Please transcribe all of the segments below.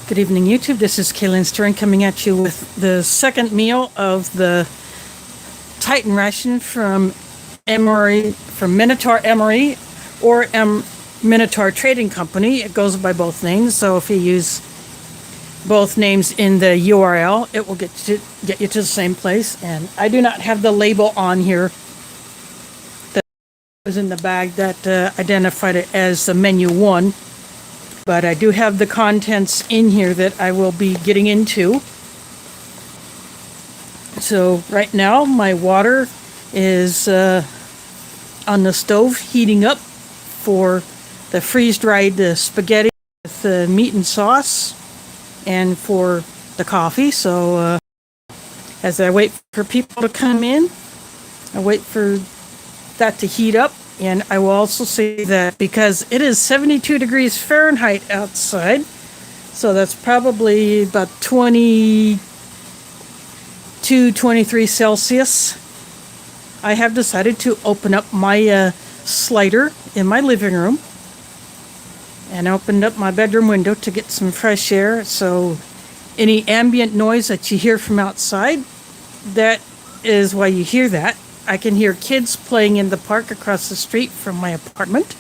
Good evening, YouTube. This is Kaylin Stern coming at you with the second meal of the Titan ration from Emory, from Minotaur Emory or Minotaur Trading Company. It goes by both names, so if you use both names in the URL, it will get you to the same place. And I do not have the label on here that was in the bag that identified it as the menu 1. But I do have the contents in here that I will be getting into. So right now my water is on the stove heating up for the freeze-dried spaghetti with meat and sauce and for the coffee. So as I wait for people to come in, I wait for that to heat up. And I will also say that because it is 72 degrees Fahrenheit outside, so that's probably about 22, 23 Celsius, I have decided to open up my slider in my living room. And I opened up my bedroom window to get some fresh air. So any ambient noise that you hear from outside, that is why you hear that. I can hear kids playing in the park across the street from my apartment.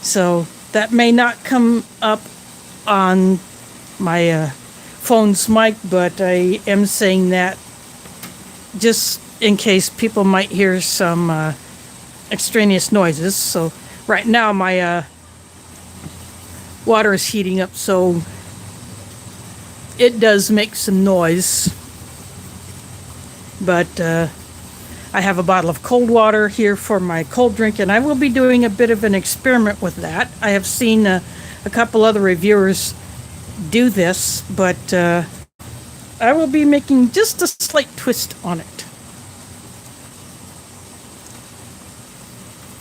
So that may not come up on my phone's mic, but I am saying that just in case people might hear some extraneous noises. So right now my water is heating up, so it does make some noise. But I have a bottle of cold water here for my cold drink, and I will be doing a bit of an experiment with that. I have seen a couple other reviewers do this, but I will be making just a slight twist on it.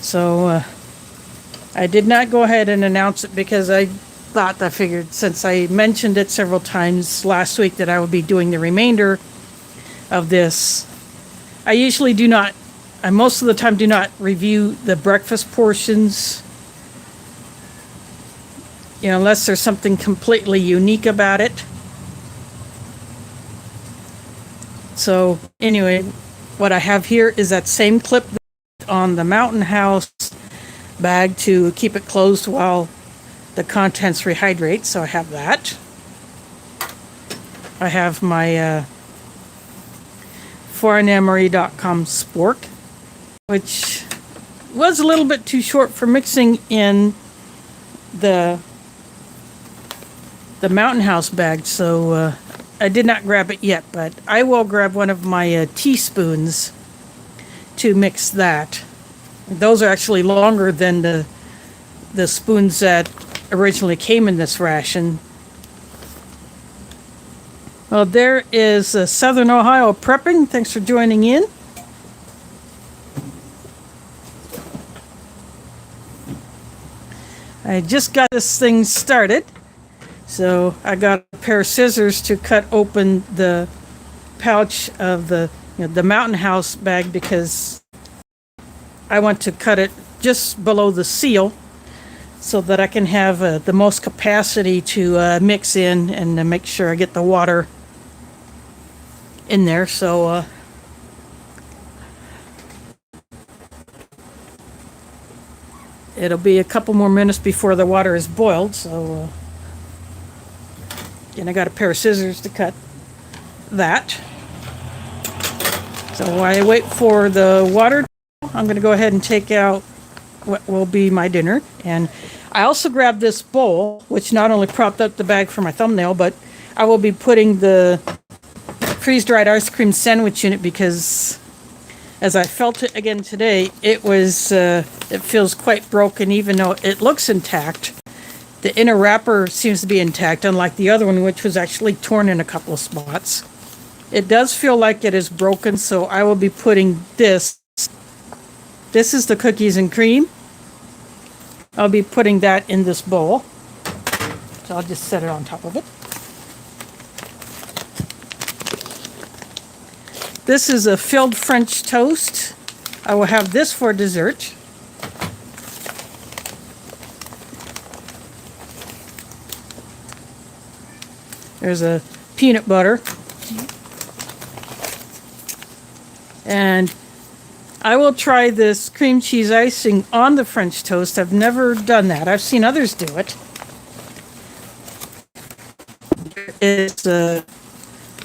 So I did not go ahead and announce it because I figured since I mentioned it several times last week that I would be doing the remainder of this. I usually do not, I most of the time do not review the breakfast portions, unless there's something completely unique about it. So anyway, what I have here is that same clip on the Mountain House bag to keep it closed while the contents rehydrate. So I have that. I have my foreignemory.com spork, which was a little bit too short for mixing in the Mountain House bag, so I did not grab it yet, but I will grab one of my teaspoons to mix that. Those are actually longer than the spoons that originally came in this ration. Well, there is Southern Ohio Prepping. Thanks for joining in. I just got this thing started. So I got a pair of scissors to cut open the pouch of the Mountain House bag because I want to cut it just below the seal so that I can have the most capacity to mix in and to make sure I get the water in there. So it'll be a couple more minutes before the water is boiled. So and I got a pair of scissors to cut that. So while I wait for the water, I'm going to go ahead and take out what will be my dinner. And I also grabbed this bowl, which not only propped up the bag for my thumbnail, but I will be putting the freeze-dried ice cream sandwich in it because as I felt it again today, it feels quite broken even though it looks intact. The inner wrapper seems to be intact, unlike the other one, which was actually torn in a couple of spots. It does feel like it is broken, so I will be putting this. This is the cookies and cream. I'll be putting that in this bowl. So I'll just set it on top of it. This is a filled French toast. I will have this for dessert. There's a peanut butter. And I will try this cream cheese icing on the French toast. I've never done that. I've seen others do it. It's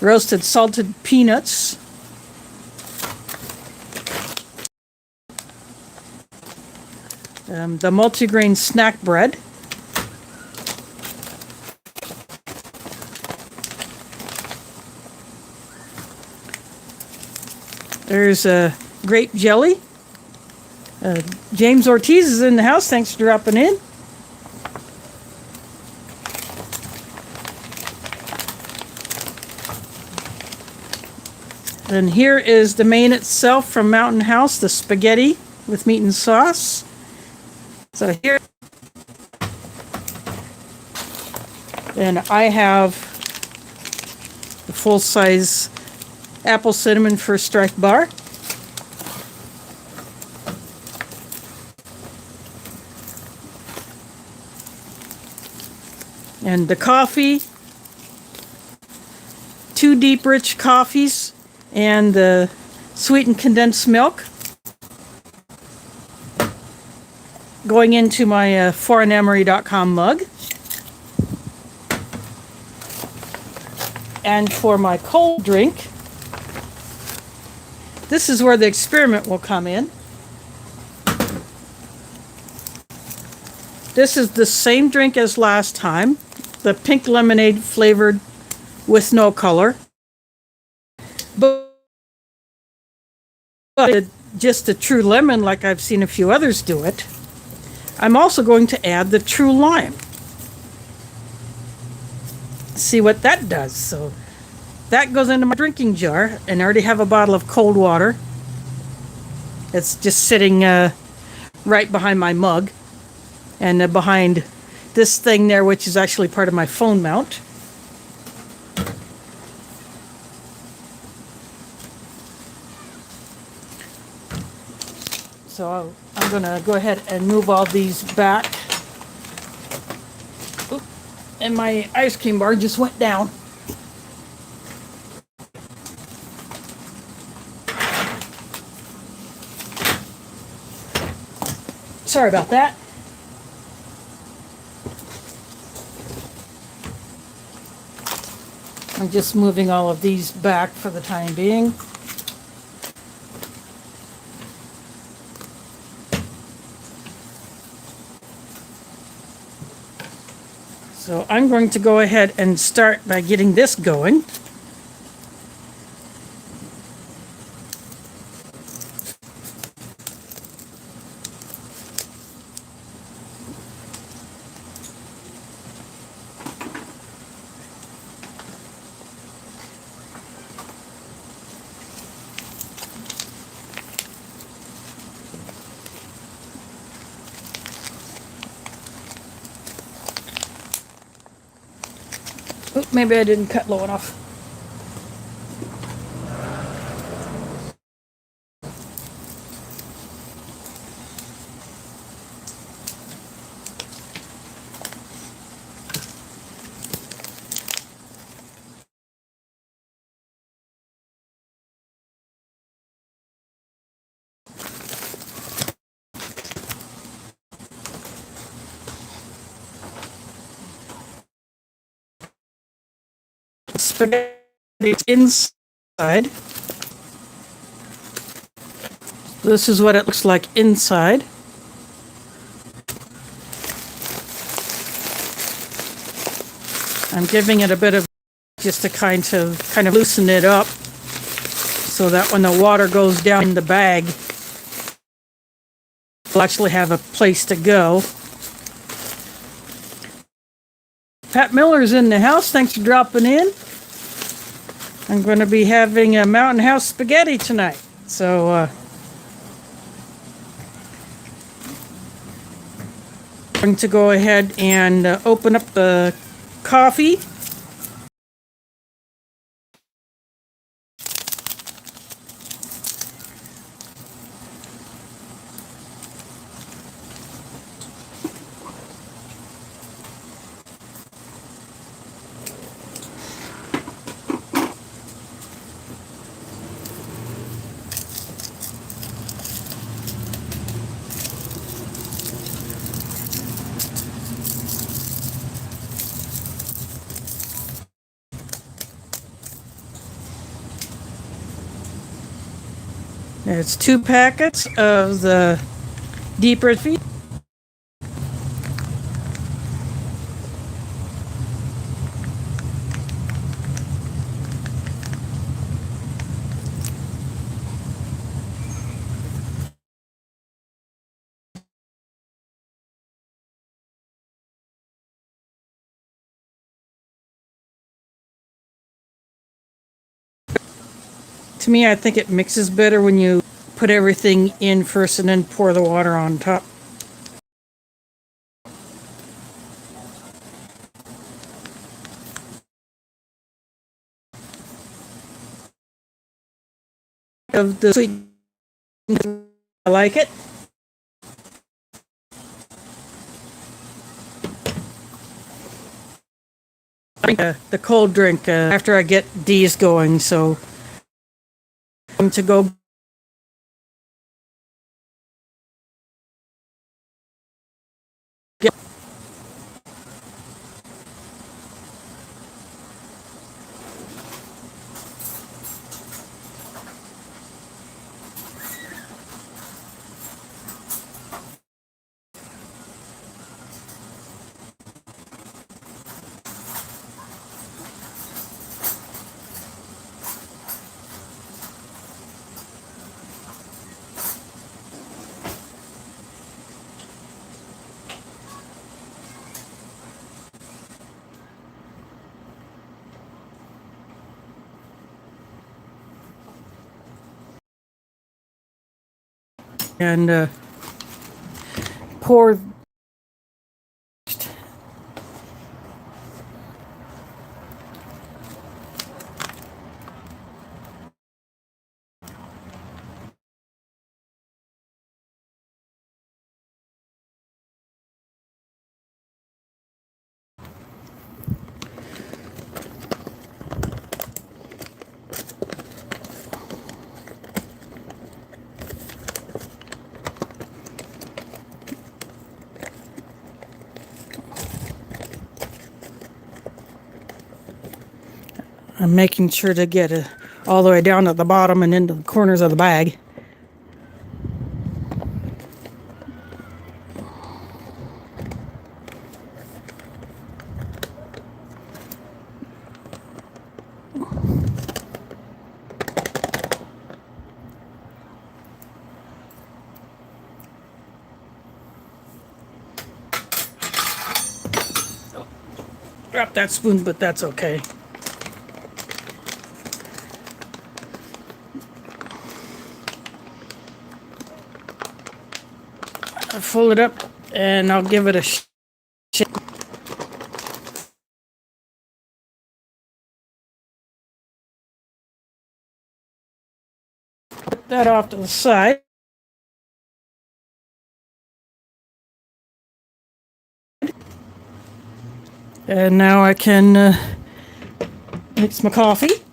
roasted salted peanuts. The multigrain snack bread. There's grape jelly. James Ortiz is in the house. Thanks for dropping in. And here is the main itself from Mountain House, the spaghetti with meat and sauce. So here, and I have the full-size apple cinnamon first strike bar. And the coffee, 2 deep rich coffees, and the sweetened condensed milk going into my foreignemery.com mug. And for my cold drink, this is where the experiment will come in. This is the same drink as last time, the pink lemonade flavored with no color. But just a true lemon like I've seen a few others do it. I'm also going to add the true lime. See what that does. So that goes into my drinking jar, and I already have a bottle of cold water. It's just sitting right behind my mug and behind this thing there, which is actually part of my phone mount. So I'm going to go ahead and move all these back. Oop, and my ice cream bar just went down. Sorry about that. I'm just moving all of these back for the time being. So I'm going to go ahead and start by getting this going. Oop, maybe I didn't cut low enough. Spaghetti inside. This is what it looks like inside. I'm giving it a bit of just to kind of loosen it up so that when the water goes down in the bag, it'll actually have a place to go. Pat Miller's in the house. Thanks for dropping in. I'm going to be having a Mountain House spaghetti tonight. So, I'm going to go ahead and open up the coffee. It's 2 packets of the deep red feed. To me, I think it mixes better when you put everything in first and then pour the water on top. Of the sweet, I like it. The cold drink after I get these going, so to go. And pour. I'm making sure to get it all the way down to the bottom and into the corners of the bag. Drop that spoon, but that's okay. I'll fold it up and I'll give it a shake. Put that off to the side. And now I can mix my coffee.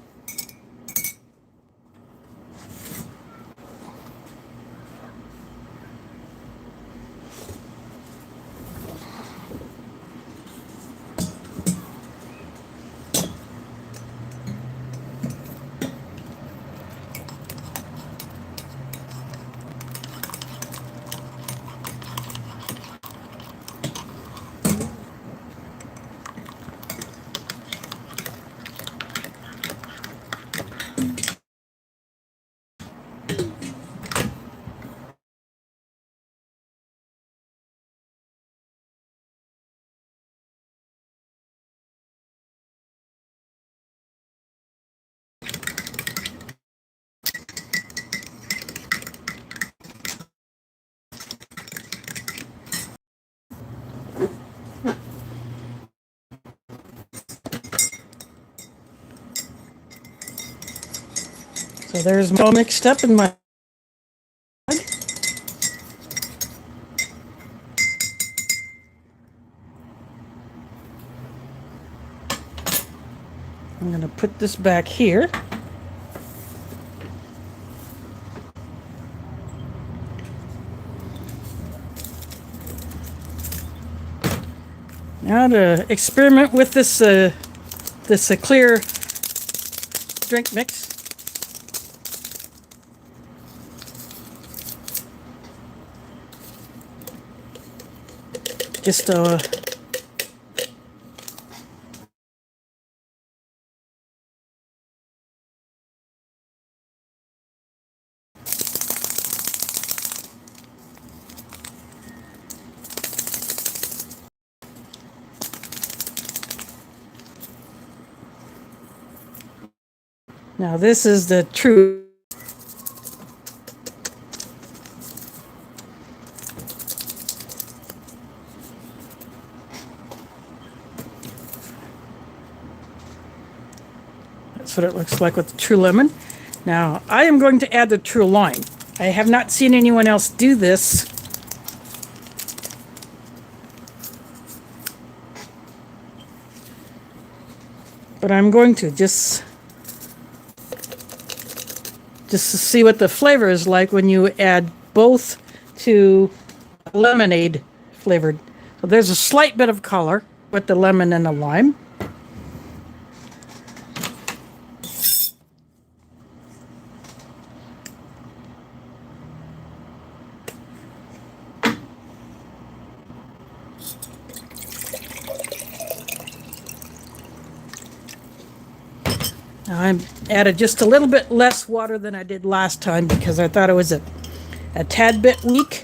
So there's all mixed up in my bag. I'm going to put this back here. Now to experiment with this clear drink mix. Just now this is the true. That's what it looks like with the true lemon. Now I am going to add the true lime. I have not seen anyone else do this. But I'm going to just to see what the flavor is like when you add both to lemonade flavored. So there's a slight bit of color with the lemon and the lime. Now I added just a little bit less water than I did last time because I thought it was a tad bit weak.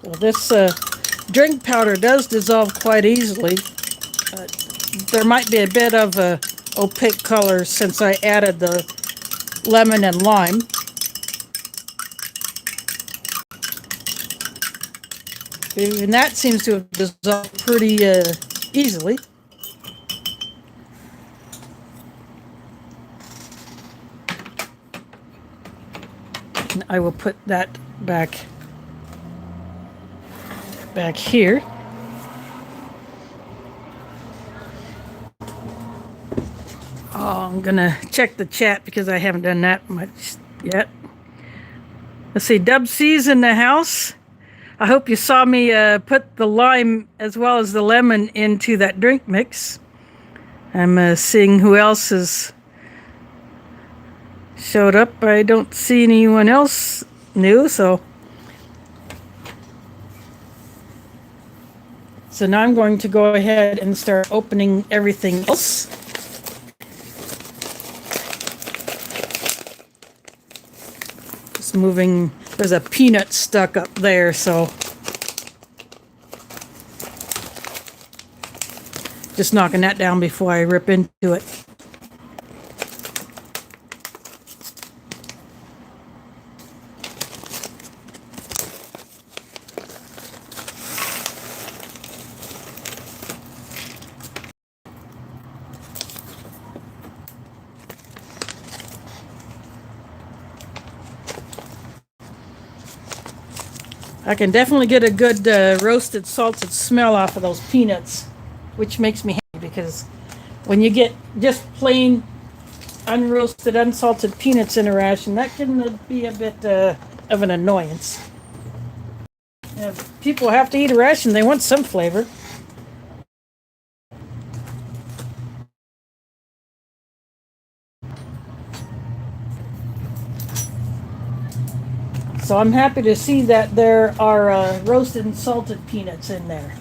Well, this drink powder does dissolve quite easily. There might be a bit of a opaque color since I added the lemon and lime. And that seems to have dissolved pretty easily. And I will put that back here. Oh, I'm gonna check the chat because I haven't done that much yet. Let's see, Dub C's in the house. I hope you saw me put the lime as well as the lemon into that drink mix. I'm seeing who else has showed up. I don't see anyone else new, so now I'm going to go ahead and start opening everything else. Moving, there's a peanut stuck up there, so just knocking that down before I rip into it. I can definitely get a good roasted, salted smell off of those peanuts, which makes me happy because when you get just plain unroasted, unsalted peanuts in a ration, that can be a bit of an annoyance. If people have to eat a ration, they want some flavor. So I'm happy to see that there are roasted and salted peanuts in there.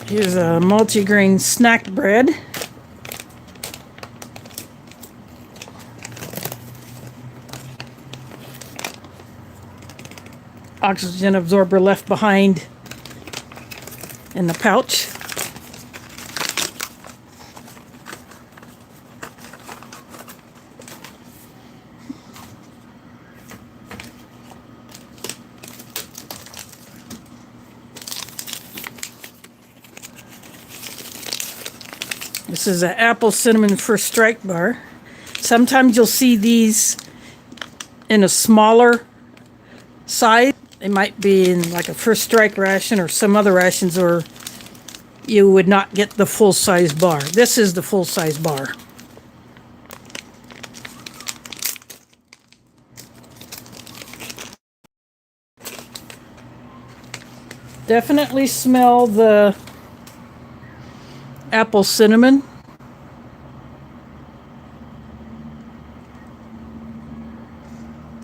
Here's a multigrain snack bread. Oxygen absorber left behind in the pouch. This is an apple cinnamon first strike bar. Sometimes you'll see these in a smaller size. It might be in like a first strike ration or some other rations, or you would not get the full size bar. This is the full size bar. Definitely smell the apple cinnamon.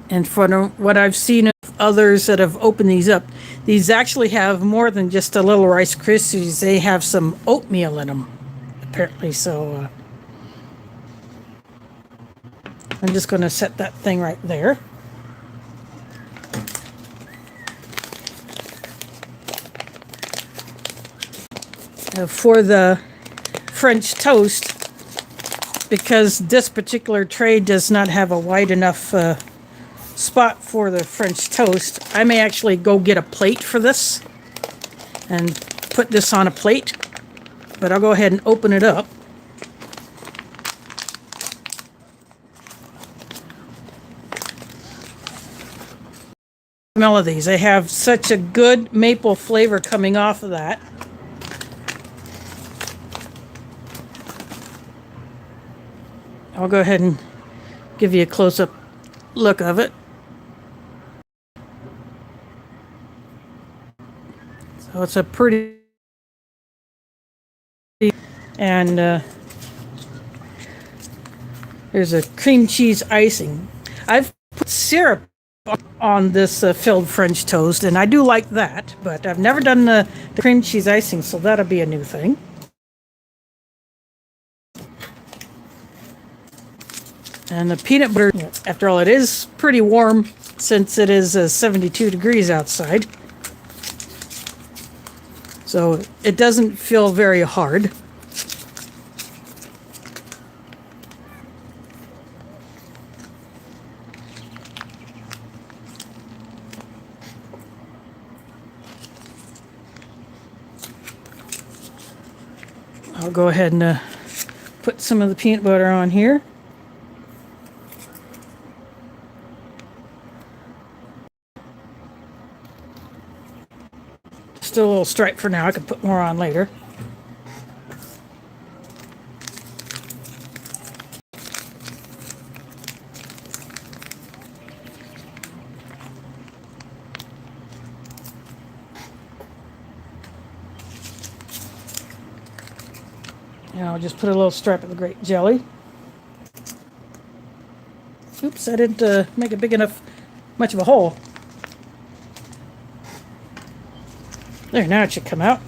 And from what I've seen of others that have opened these up, these actually have more than just a little Rice Krispies. They have some oatmeal in them, apparently. So I'm just going to set that thing right there. For the French toast, because this particular tray does not have a wide enough spot for the French toast, I may actually go get a plate for this and put this on a plate, but I'll go ahead and open it up. Smell of these. They have such a good maple flavor coming off of that. I'll go ahead and give you a close-up look of it. So it's a pretty, and there's a cream cheese icing. I've put syrup on this filled French toast, and I do like that, but I've never done the cream cheese icing, so that'll be a new thing. And the peanut butter, after all, it is pretty warm since it is 72 degrees outside. So it doesn't feel very hard. I'll go ahead and put some of the peanut butter on here. Still a little stripe for now. I could put more on later. And I'll just put a little stripe of the grape jelly. Oops, I didn't make it big enough, much of a hole. There, now it should come out.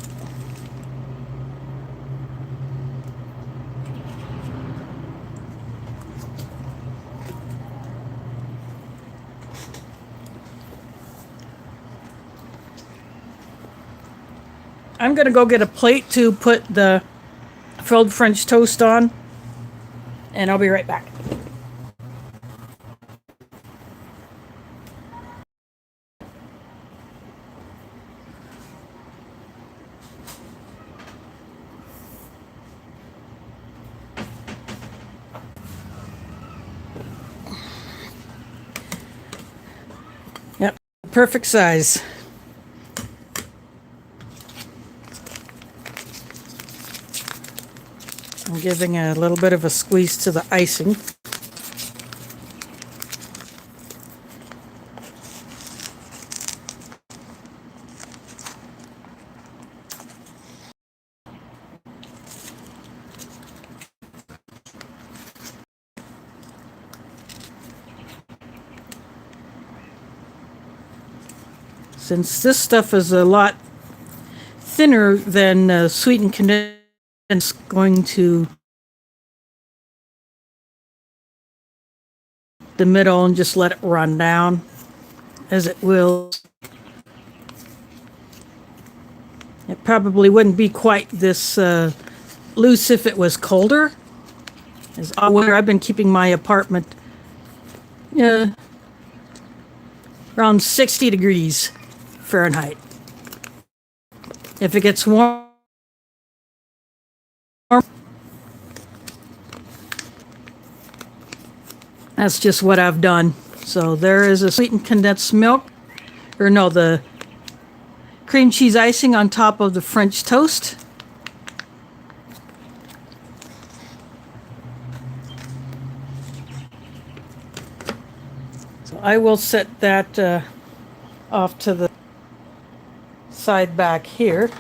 I'm going to go get a plate to put the filled French toast on, and I'll be right back. Yep, perfect size. I'm giving a little bit of a squeeze to the icing. Since this stuff is a lot thinner than sweetened condensed, it's going to the middle and just let it run down as it will. It probably wouldn't be quite this loose if it was colder. As all winter, I've been keeping my apartment around 60 degrees Fahrenheit. If it gets warm, that's just what I've done. So there is a sweetened condensed milk. or no, the cream cheese icing on top of the French toast. So I will set that off to the side back here.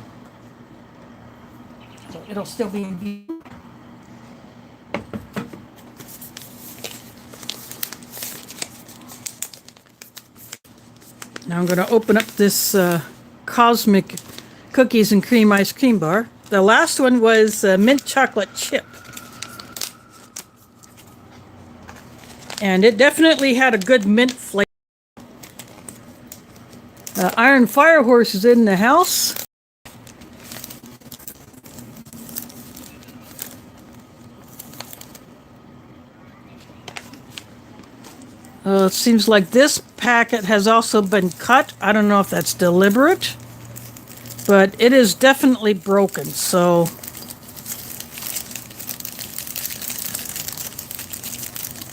So it'll still be in view. Now I'm going to open up this Cosmic Cookies and Cream Ice Cream Bar. The last one was mint chocolate chip. And it definitely had a good mint flavor. Iron Fire Horse is in the house. It seems like this packet has also been cut. I don't know if that's deliberate, but it is definitely broken, so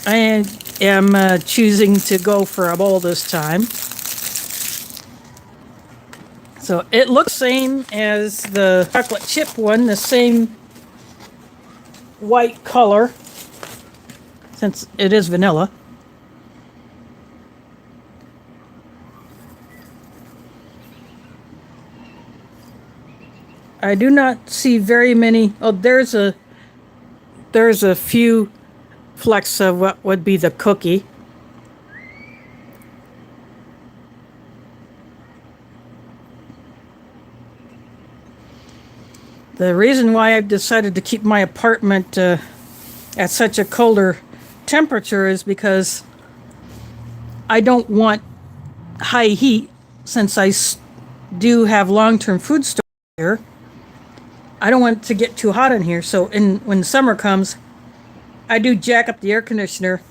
I am choosing to go for a bowl this time. So it looks the same as the chocolate chip one, the same white color, since it is vanilla. I do not see very many. Oh, there's a few flecks of what would be the cookie. The reason why I've decided to keep my apartment at such a colder temperature is because I don't want high heat, since I do have long-term food storage here. I don't want it to get too hot in here, so when summer comes, I do jack up the air conditioner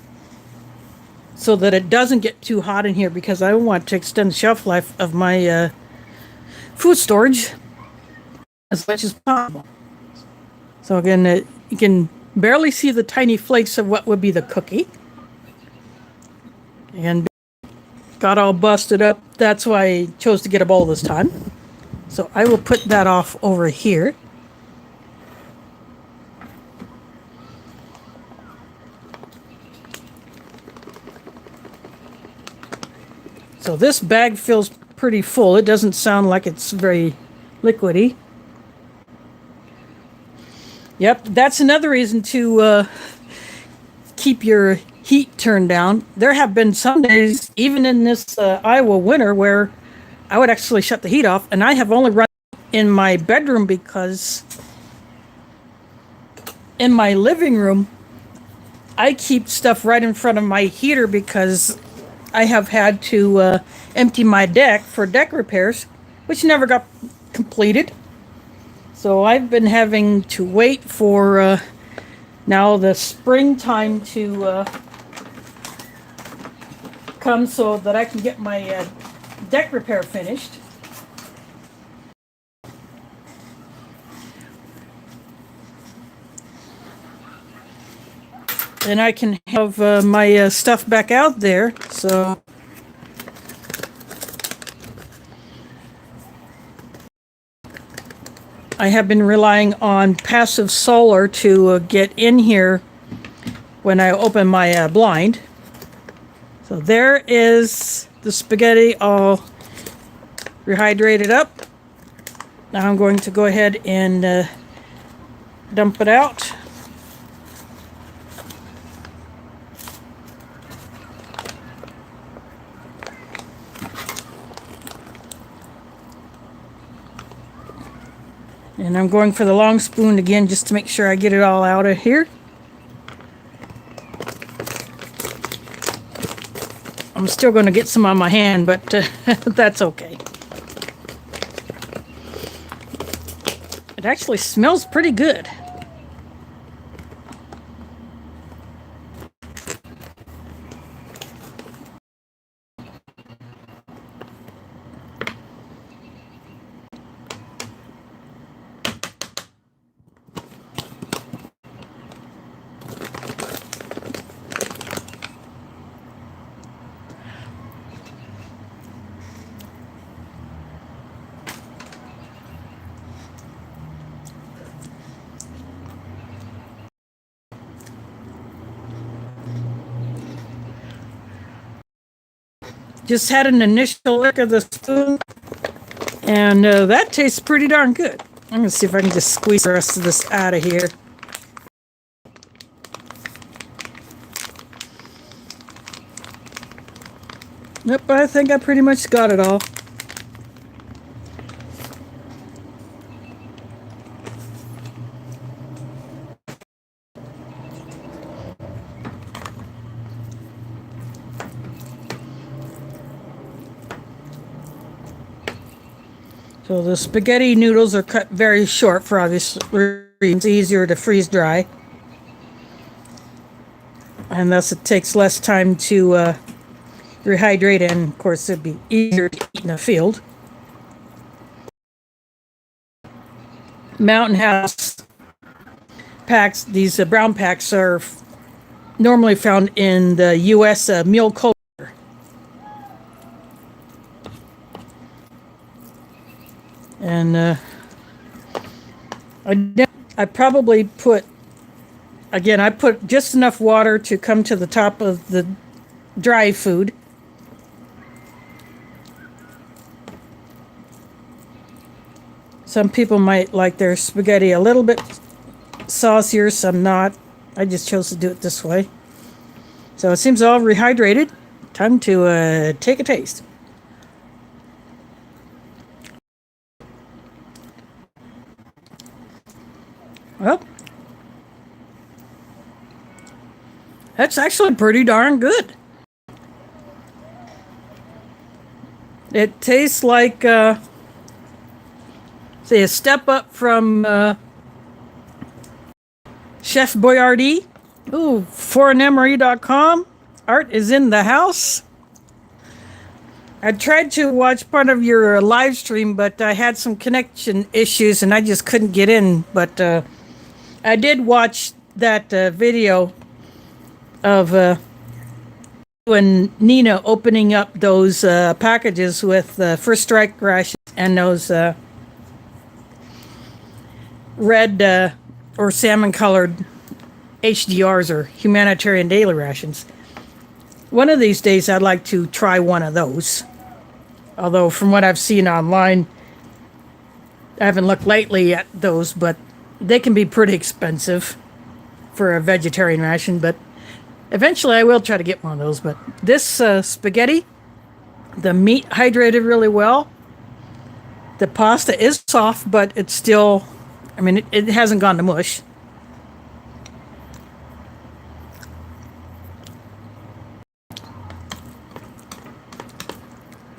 so that it doesn't get too hot in here, because I want to extend the shelf life of my food storage as much as possible. So again, you can barely see the tiny flakes of what would be the cookie. And got all busted up. That's why I chose to get a bowl this time. So I will put that off over here. So this bag feels pretty full. It doesn't sound like it's very liquidy. Yep, that's another reason to keep your heat turned down. There have been some days, even in this Iowa winter, where I would actually shut the heat off, and I have only run in my bedroom, because in my living room, I keep stuff right in front of my heater, because I have had to empty my deck for deck repairs, which never got completed. So I've been having to wait for now the springtime to come so that I can get my deck repair finished. Then I can have my stuff back out there. So I have been relying on passive solar to get in here when I open my blind. So there is the spaghetti all rehydrated up. Now I'm going to go ahead and dump it out. And I'm going for the long spoon again, just to make sure I get it all out of here. I'm still going to get some on my hand, but that's okay. It actually smells pretty good. Just had an initial lick of the spoon, and that tastes pretty darn good. I'm going to see if I can just squeeze the rest of this out of here. Yep, I think I pretty much got it all. So the spaghetti noodles are cut very short for obvious reasons, easier to freeze dry. And thus it takes less time to rehydrate, and of course it'd be easier to eat in a field. Mountain House packs, these brown packs are normally found in the U.S. Mule culture. And I probably put, again, I put just enough water to come to the top of the dry food. Some people might like their spaghetti a little bit saucier, some not. I just chose to do it this way. So it seems all rehydrated. Time to take a taste. Well, that's actually pretty darn good. It tastes like, say, a step up from Chef Boyardee. Ooh, foreignmemory.com. Art is in the house. I tried to watch part of your live stream, but I had some connection issues and I just couldn't get in. But I did watch that video of when Nina opening up those packages with First Strike rations and those red or salmon colored HDRs, or humanitarian daily rations. One of these days I'd like to try one of those. Although from what I've seen online, I haven't looked lately at those, but they can be pretty expensive for a vegetarian ration. But eventually I will try to get one of those. But this spaghetti, the meat hydrated really well. The pasta is soft, but it's still, I mean, it hasn't gone to mush.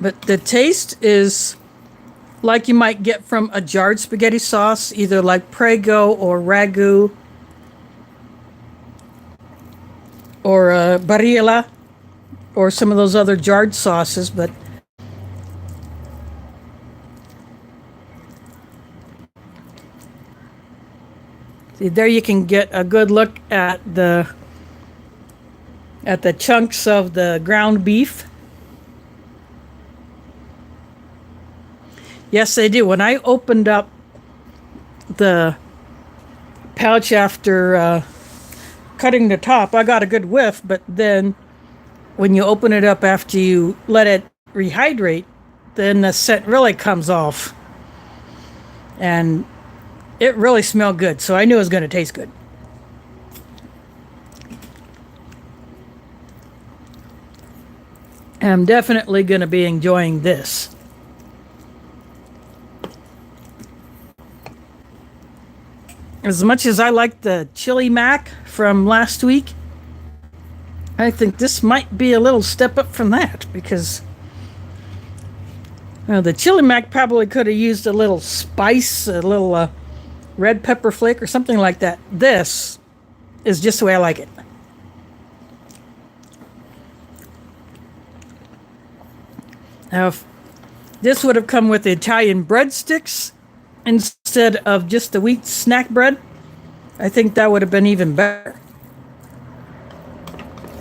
But the taste is like you might get from a jarred spaghetti sauce, either like Prego or Ragu or Barilla or some of those other jarred sauces. But see, there you can get a good look at the chunks of the ground beef. Yes, they do. When I opened up the pouch after cutting the top, I got a good whiff, but then when you open it up after you let it rehydrate, then the scent really comes off. And it really smelled good, so I knew it was going to taste good. I'm definitely going to be enjoying this. As much as I like the chili mac from last week, I think this might be a little step up from that, because the chili mac probably could have used a little spice, a little red pepper flake or something like that. This is just the way I like it. Now, if this would have come with the Italian breadsticks instead of just the wheat snack bread, I think that would have been even better.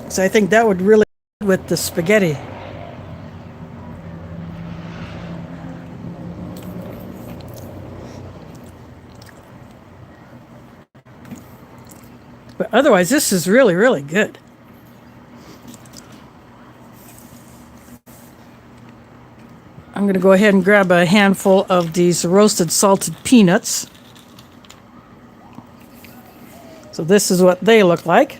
So I think that would really go with the spaghetti. But otherwise, this is really, really good. going to go ahead and grab a handful of these roasted salted peanuts. So this is what they look like.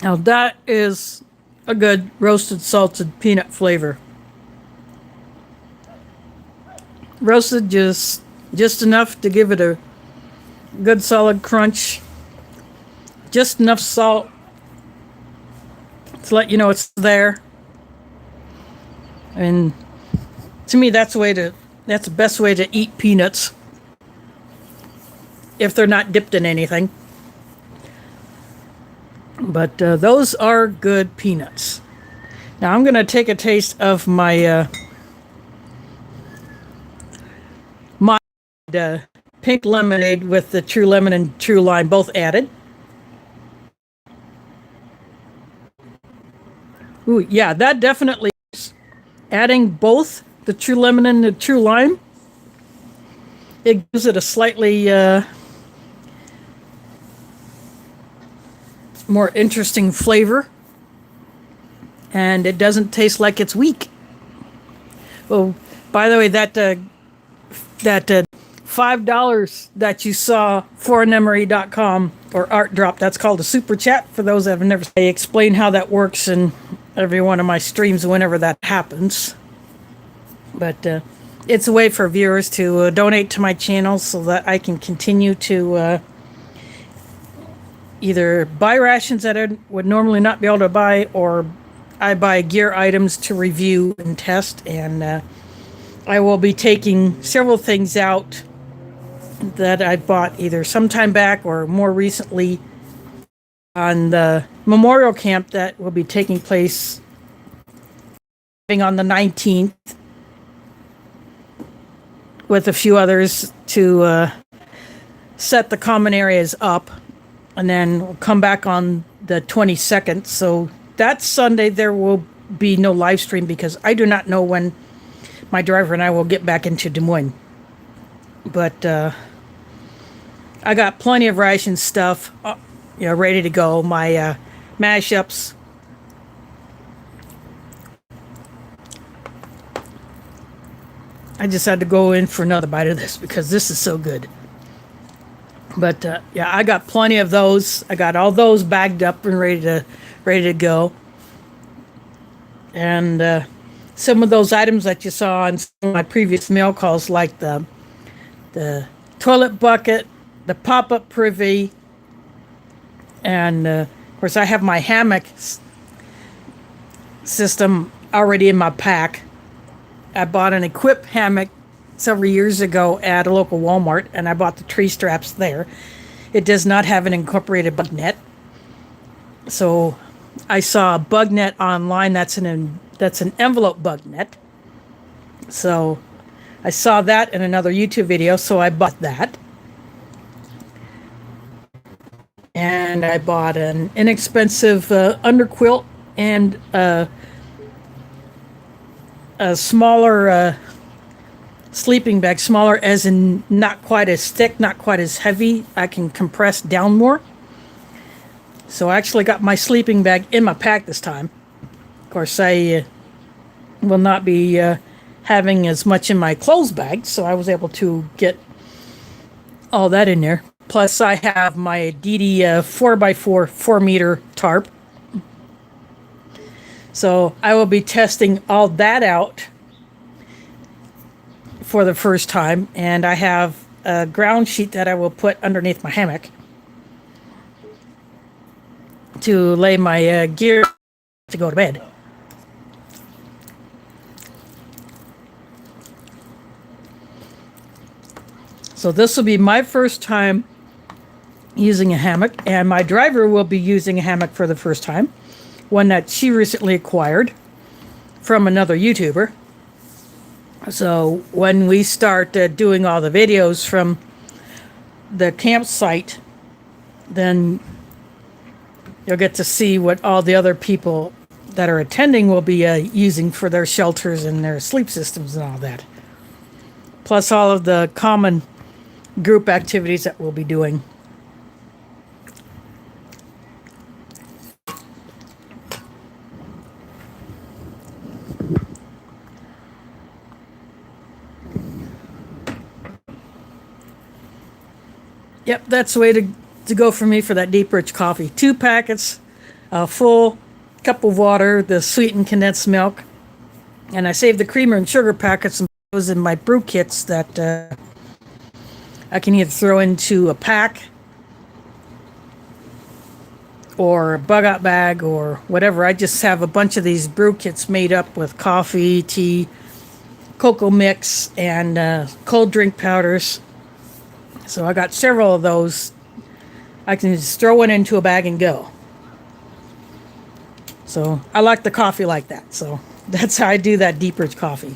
Now that is a good roasted salted peanut flavor. Roasted just enough to give it a good solid crunch. Just enough salt to let you know it's there. And to me, that's the best way to eat peanuts if they're not dipped in anything. But those are good peanuts. Now I'm going to take a taste of my pink lemonade with the True Lemon and True Lime both added. Ooh, yeah, that definitely is. Adding both the True Lemon and the True Lime, it gives it a slightly more interesting flavor, and it doesn't taste like it's weak. Well, by the way, that $5 that you saw for anemory.com or Art Drop, that's called a super chat for those that have never. I explain how that works in every one of my streams whenever that happens. But it's a way for viewers to donate to my channel so that I can continue to either buy rations that I would normally not be able to buy, or I buy gear items to review and test. And I will be taking several things out that I bought either sometime back or more recently on the memorial camp that will be taking place on the 19th with a few others to set the common areas up. And then we'll come back on the 22nd. So that Sunday there will be no live stream because I do not know when my driver and I will get back into Des Moines. But I got plenty of ration stuff, ready to go. My mashups. I just had to go in for another bite of this because this is so good. But yeah, I got plenty of those. I got all those bagged up and ready to go. And some of those items that you saw on some of my previous mail calls, like the toilet bucket, the pop-up privy, and of course I have my hammock system already in my pack. I bought an equipped hammock several years ago at a local Walmart, and I bought the tree straps there. It does not have an incorporated bug net. So I saw a bug net online that's an envelope bug net. So I saw that in another YouTube video, so I bought that. And I bought an inexpensive underquilt and a smaller sleeping bag, smaller as in not quite as thick, not quite as heavy. I can compress down more. So I actually got my sleeping bag in my pack this time. Of course, I will not be having as much in my clothes bag, so I was able to get all that in there. Plus, I have my DD 4x4 4-meter tarp. So I will be testing all that out for the first time, and I have a ground sheet that I will put underneath my hammock to lay my gear to go to bed. So this will be my first time using a hammock, and my driver will be using a hammock for the first time, one that she recently acquired from another YouTuber. So when we start doing all the videos from the campsite, then you'll get to see what all the other people that are attending will be using for their shelters and their sleep systems and all that. plus all of the common group activities that we'll be doing. Yep, that's the way to go for me for that deep rich coffee. 2 packets, a full cup of water, the sweetened condensed milk, and I save the creamer and sugar packets and put those in my brew kits that I can either throw into a pack or a bug out bag or whatever. I just have a bunch of these brew kits made up with coffee, tea, cocoa mix, and cold drink powders. So I got several of those. I can just throw one into a bag and go. So I like the coffee like that. So that's how I do that deep rich coffee.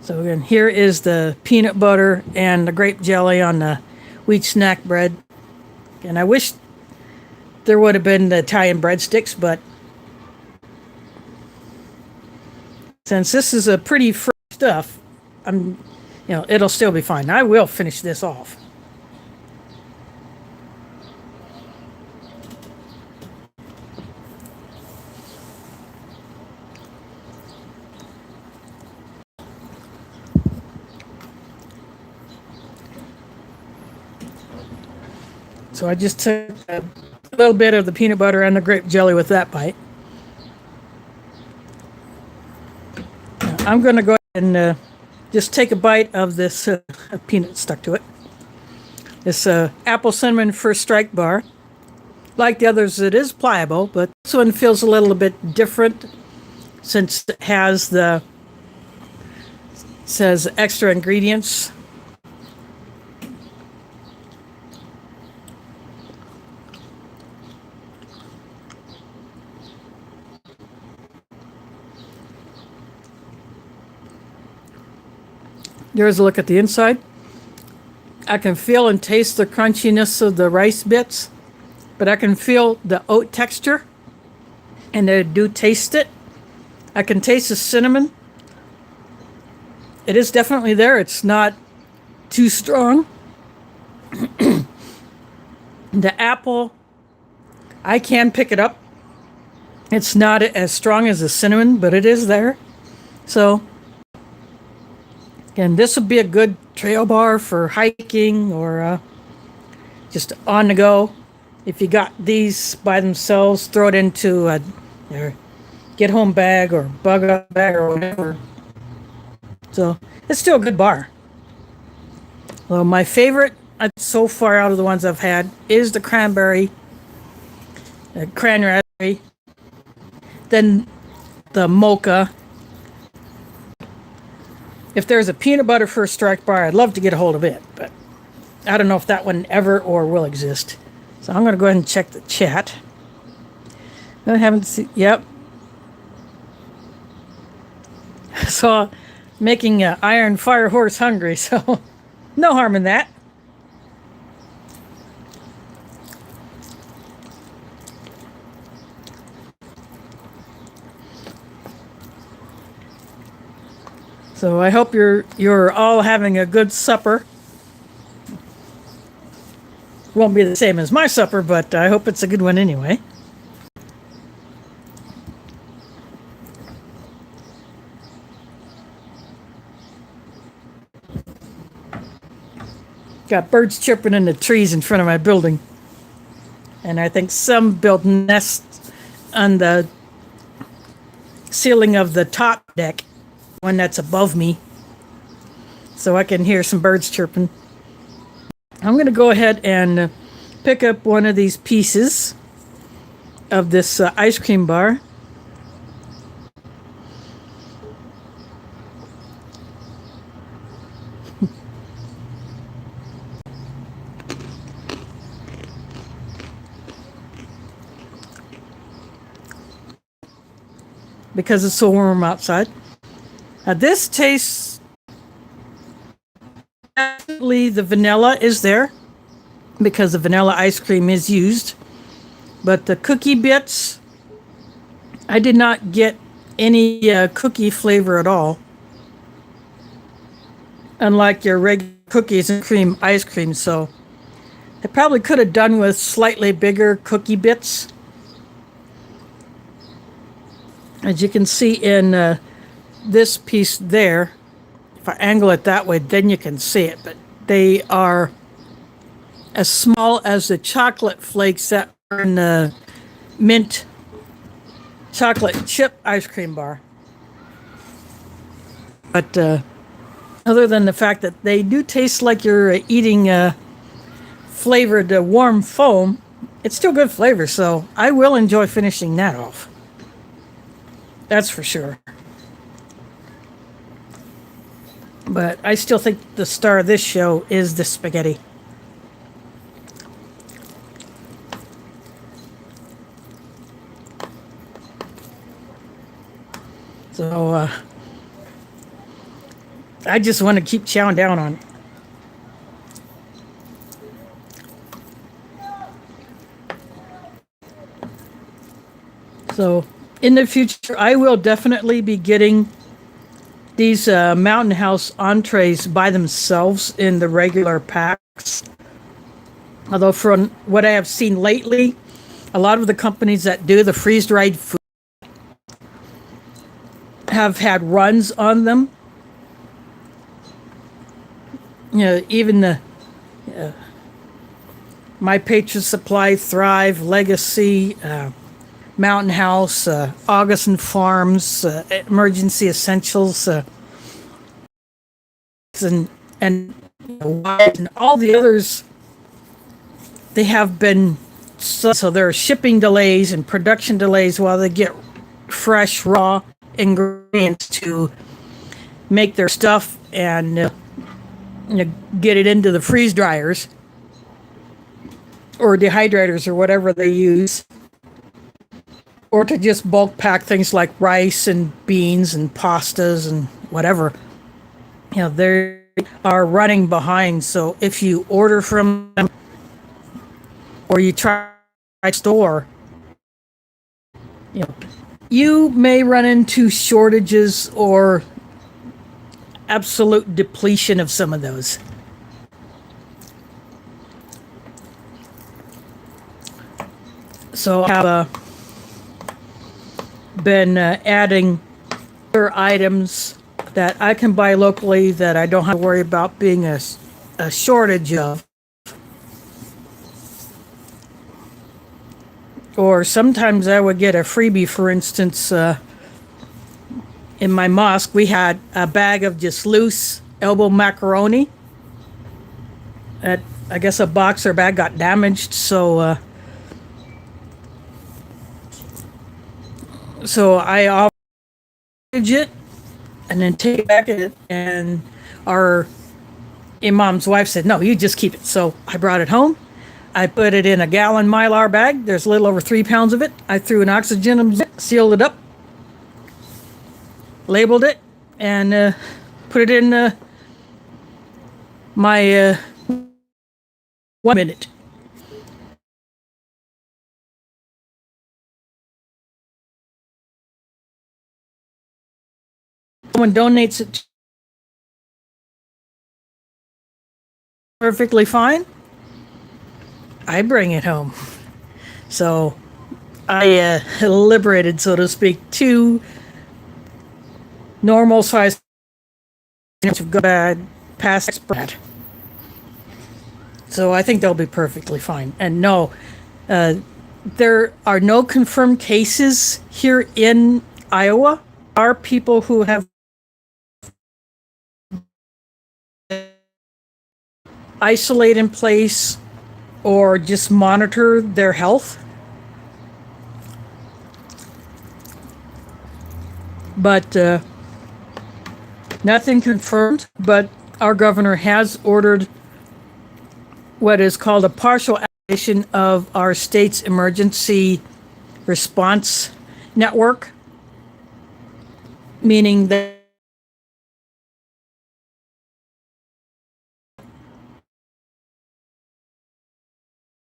So again, here is the peanut butter and the grape jelly on the wheat snack bread. And I wish there would have been the Italian breadsticks, but since this is a pretty fresh stuff, it'll still be fine. I will finish this off. So I just took a little bit of the peanut butter and the grape jelly with that bite. I'm going to go ahead and just take a bite of this peanut stuck to it. This apple cinnamon first strike bar. Like the others, it is pliable, but this one feels a little bit different since it has says extra ingredients. Here's a look at the inside. I can feel and taste the crunchiness of the rice bits, but I can feel the oat texture, and I do taste it. I can taste the cinnamon. It is definitely there. It's not too strong. The apple, I can pick it up. It's not as strong as the cinnamon, but it is there. So and this would be a good trail bar for hiking or just on the go. If you got these by themselves, throw it into a get home bag or bug out bag or whatever. So it's still a good bar. Well, my favorite so far out of the ones I've had is the cranberry, raspberry, then the mocha. If there's a peanut butter first strike bar, I'd love to get a hold of it, but I don't know if that one ever or will exist. So I'm going to go ahead and check the chat. I haven't seen, yep. So making an iron fire horse hungry, so no harm in that. So I hope you're all having a good supper. Won't be the same as my supper, but I hope it's a good one anyway. Got birds chirping in the trees in front of my building. And I think some build nests on the ceiling of the top deck, one that's above me, so I can hear some birds chirping. I'm going to go ahead and pick up one of these pieces of this ice cream bar. Because it's so warm outside. Now this tastes, definitely the vanilla is there because the vanilla ice cream is used, but the cookie bits I did not get any cookie flavor at all, unlike your regular cookies and cream ice cream. So I probably could have done with slightly bigger cookie bits. As you can see in this piece there, if I angle it that way, then you can see it. But they are as small as the chocolate flakes that are in the mint chocolate chip ice cream bar. But other than the fact that they do taste like you're eating flavored warm foam, it's still good flavor. So I will enjoy finishing that off. That's for sure. But I still think the star of this show is the spaghetti. So I just want to keep chowing down on it. So in the future, I will definitely be getting these Mountain House entrees by themselves in the regular packs. Although from what I have seen lately, a lot of the companies that do the freeze-dried food have had runs on them. You know, even the My Patriot Supply, Thrive, Legacy, Mountain House, Augustin Farms, Emergency Essentials, and all the others. They have been so there are shipping delays and production delays while they get fresh raw ingredients to make their stuff and get it into the freeze dryers or dehydrators or whatever they use, or to just bulk pack things like rice and beans and pastas and whatever. You know, they are running behind. So if you order from them or you try to store, you may run into shortages or absolute depletion of some of those. So I have been adding other items that I can buy locally that I don't have to worry about being a shortage of. Or sometimes I would get a freebie. For instance, in my mosque, we had a bag of just loose elbow macaroni. I guess a box or bag got damaged, so I offered it and then take it back, and our imam's wife said, "No, you just keep it." So I brought it home. I put it in a gallon Mylar bag. There's a little over 3 pounds of it. I threw an oxygen, sealed it up, labeled it, and put it in my 1 minute. Someone donates it perfectly fine. I bring it home. So I liberated, so to speak, 2 normal size good past spread. So I think they'll be perfectly fine. And no, there are no confirmed cases here in Iowa. There are people who have isolate in place or just monitor their health. But nothing confirmed. But our governor has ordered what is called a partial activation of our state's emergency response network, meaning that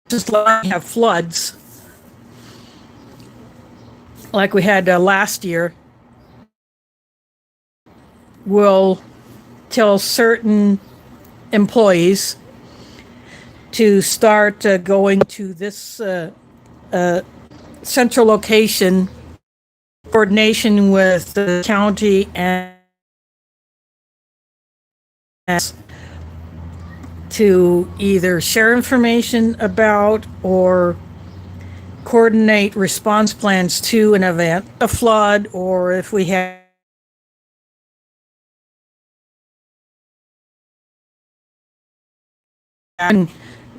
just like you have floods, like we had last year, will tell certain employees to start going to this central location, coordination with the county and to either share information about or coordinate response plans to an event, a flood, or if we have and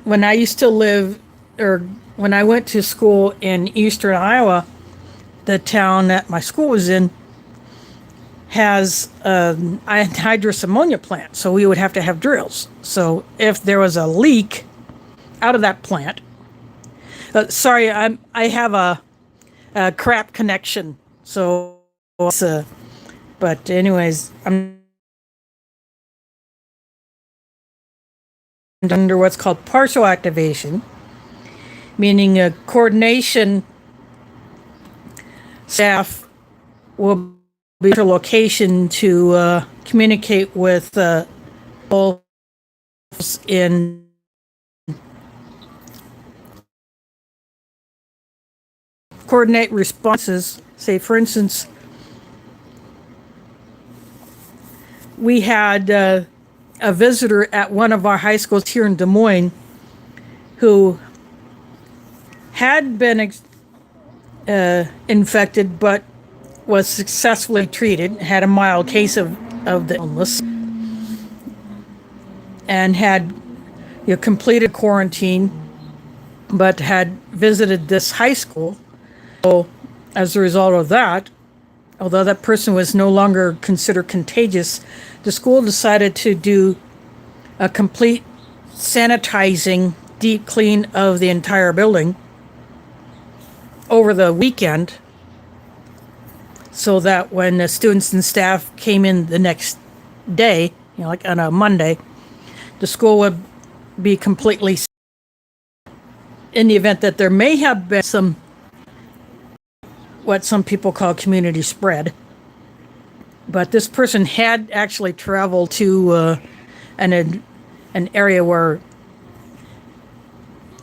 when I used to live, or when I went to school in eastern Iowa, the town that my school was in has a anhydrous ammonia plant, so we would have to have drills. So if there was a leak out of that plant, sorry, I have a crap connection. So, but anyways, I'm under what's called partial activation, meaning a coordination staff will be at a location to communicate with people in coordinate responses. Say, for instance, we had a visitor at one of our high schools here in Des Moines who had been infected but was successfully treated, had a mild case of the illness, and had completed quarantine, but had visited this high school. So as a result of that, although that person was no longer considered contagious, the school decided to do a complete sanitizing, deep clean of the entire building over the weekend, so that when the students and staff came in the next day, like on a Monday, the school would be completely, in the event that there may have been some, what some people call community spread. But this person had actually traveled to an area where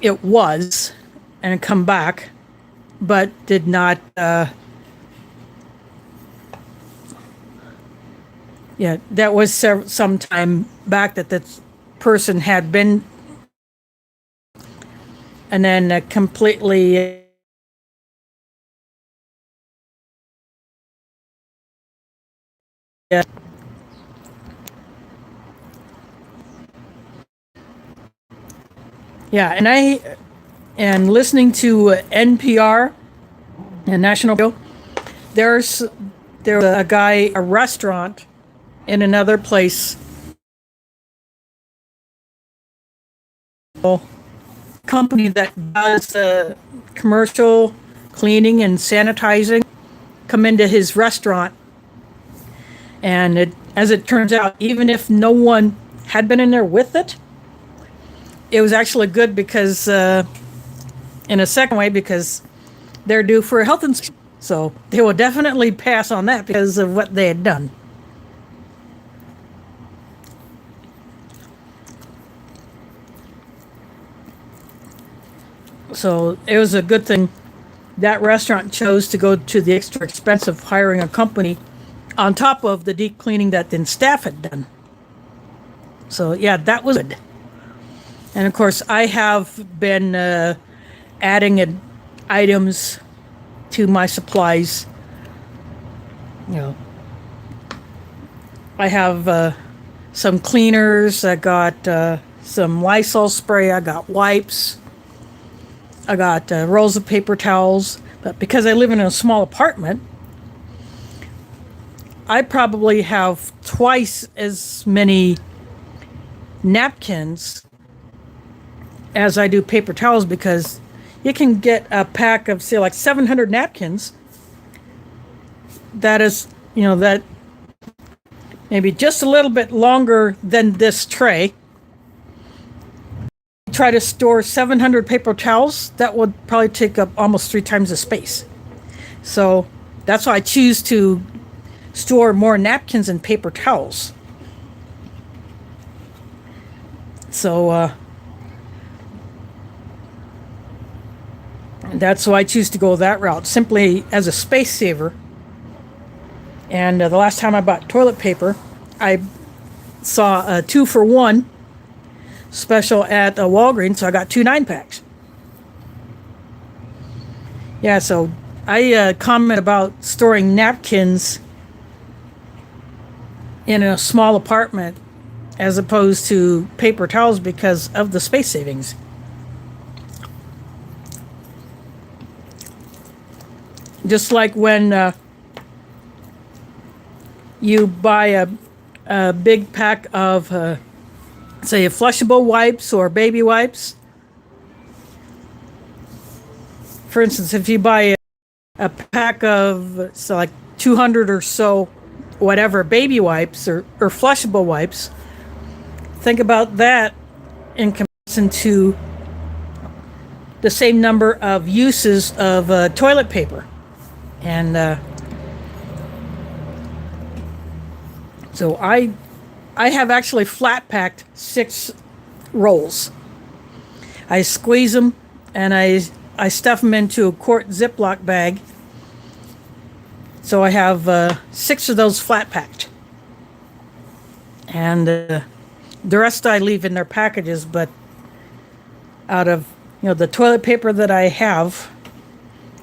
it was and come back, but did not. That was some time back that this person had been, and then completely. And listening to NPR and National Radio, there's a guy, a restaurant in another place, company that does commercial cleaning and sanitizing, come into his restaurant, and as it turns out, even if no one had been in there with it, it was actually good because, in a second way, because they're due for a health inspection. So they will definitely pass on that because of what they had done. So it was a good thing that restaurant chose to go to the extra expense of hiring a company on top of the deep cleaning that the staff had done. So yeah, that was good. And of course, I have been adding items to my supplies. I have some cleaners. I got some Lysol spray. I got wipes. I got rolls of paper towels. But because I live in a small apartment, I probably have twice as many napkins as I do paper towels, because you can get a pack of, say, like 700 napkins. That is, that maybe just a little bit longer than this tray. Try to store 700 paper towels, that would probably take up almost 3 times the space. So that's why I choose to store more napkins and paper towels. So that's why I choose to go that route, simply as a space saver. And the last time I bought toilet paper, I saw a 2-for-1 special at Walgreens, so I got 2 9-packs. Yeah, so I comment about storing napkins in a small apartment as opposed to paper towels because of the space savings. Just like when you buy a big pack of, say, flushable wipes or baby wipes. For instance, if you buy a pack of, so like 200 or so, whatever, baby wipes or flushable wipes, think about that in comparison to the same number of uses of toilet paper. And so I have actually flat packed 6 rolls. I squeeze them and I stuff them into a quart Ziploc bag. So I have 6 of those flat packed. And the rest I leave in their packages, but out of the toilet paper that I have,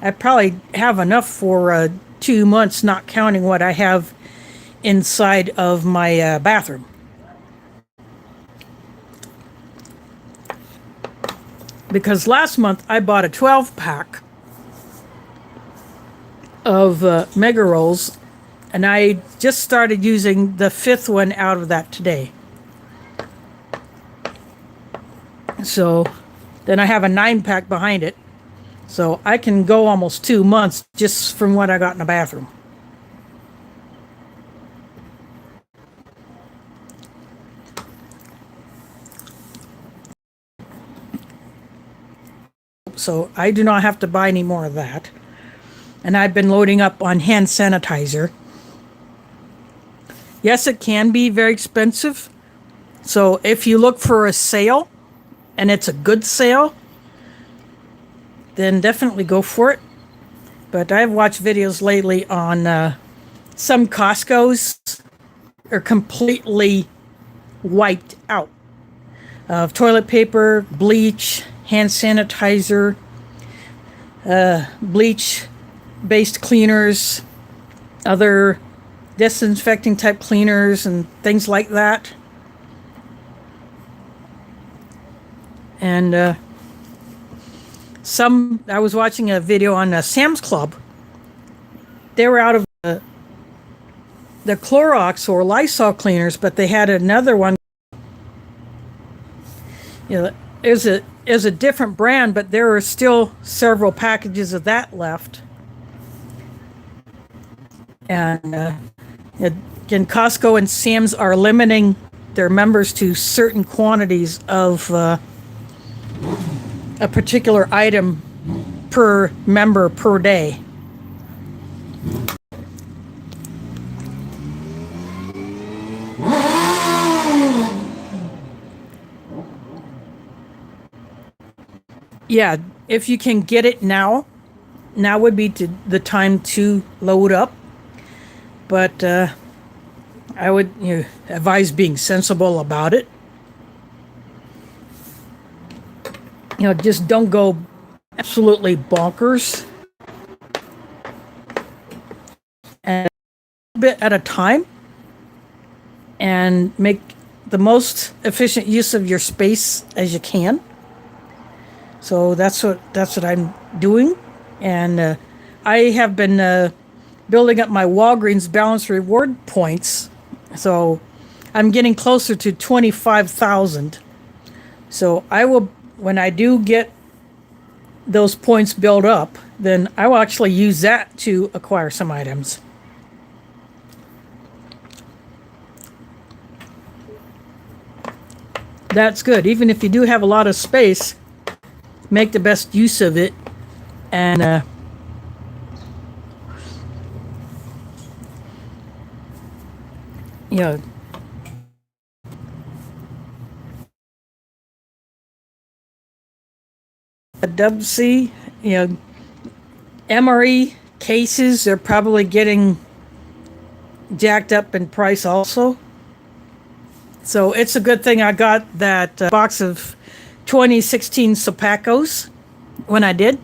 I probably have enough for 2 months, not counting what I have inside of my bathroom. Because last month I bought a 12-pack of mega rolls, and I just started using the 5th one out of that today. So then I have a 9-pack behind it. So I can go almost 2 months just from what I got in the bathroom. So I do not have to buy any more of that. And I've been loading up on hand sanitizer. Yes, it can be very expensive. So if you look for a sale and it's a good sale, then definitely go for it. But I've watched videos lately on some Costco's are completely wiped out of toilet paper, bleach, hand sanitizer, bleach-based cleaners, other disinfecting type cleaners and things like that. And I was watching a video on Sam's Club. They were out of the Clorox or Lysol cleaners, but they had another one. It was a different brand, but there are still several packages of that left. And again, Costco and Sam's are limiting their members to certain quantities of a particular item per member per day. Yeah, if you can get it now would be the time to load up. But I would advise being sensible about it. Just don't go absolutely bonkers. And a bit at a time, and make the most efficient use of your space as you can. So that's what I'm doing, and I have been building up my Walgreens Balance Reward points. So I'm getting closer to 25,000. So I will, when I do get those points built up, then I will actually use that to acquire some items. That's good. Even if you do have a lot of space, make the best use of it, and you know, a WC, you know, MRE cases are probably getting jacked up in price also. So it's a good thing I got that box of 2016 Sopacos when I did.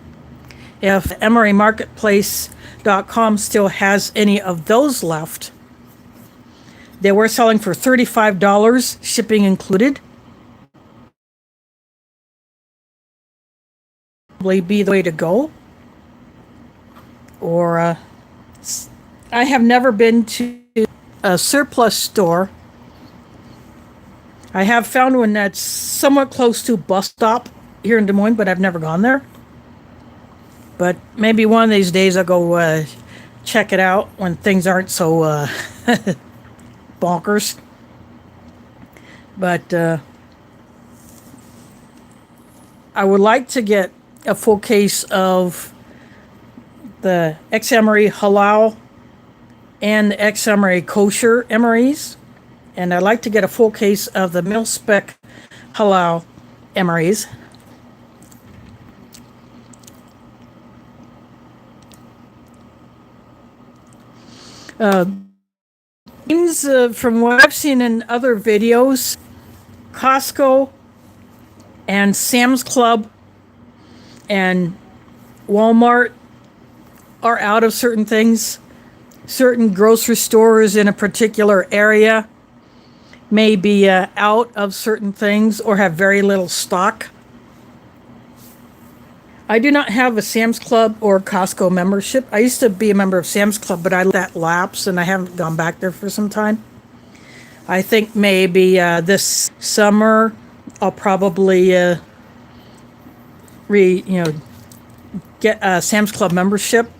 If MREmarketplace.com still has any of those left, they were selling for $35, shipping included. Probably be the way to go. Or I have never been to a surplus store. I have found one that's somewhat close to a bus stop here in Des Moines, but I've never gone there. But maybe one of these days I'll go check it out when things aren't so bonkers. But I would like to get a full case of the ex-MRE halal and the ex-MRE kosher MREs. And I'd like to get a full case of the mil-spec halal MREs. From what I've seen in other videos, Costco and Sam's Club and Walmart are out of certain things. Certain grocery stores in a particular area may be out of certain things or have very little stock. I do not have a Sam's Club or Costco membership. I used to be a member of Sam's Club, but I let that lapse and I haven't gone back there for some time. I think maybe this summer I'll probably get a Sam's Club membership.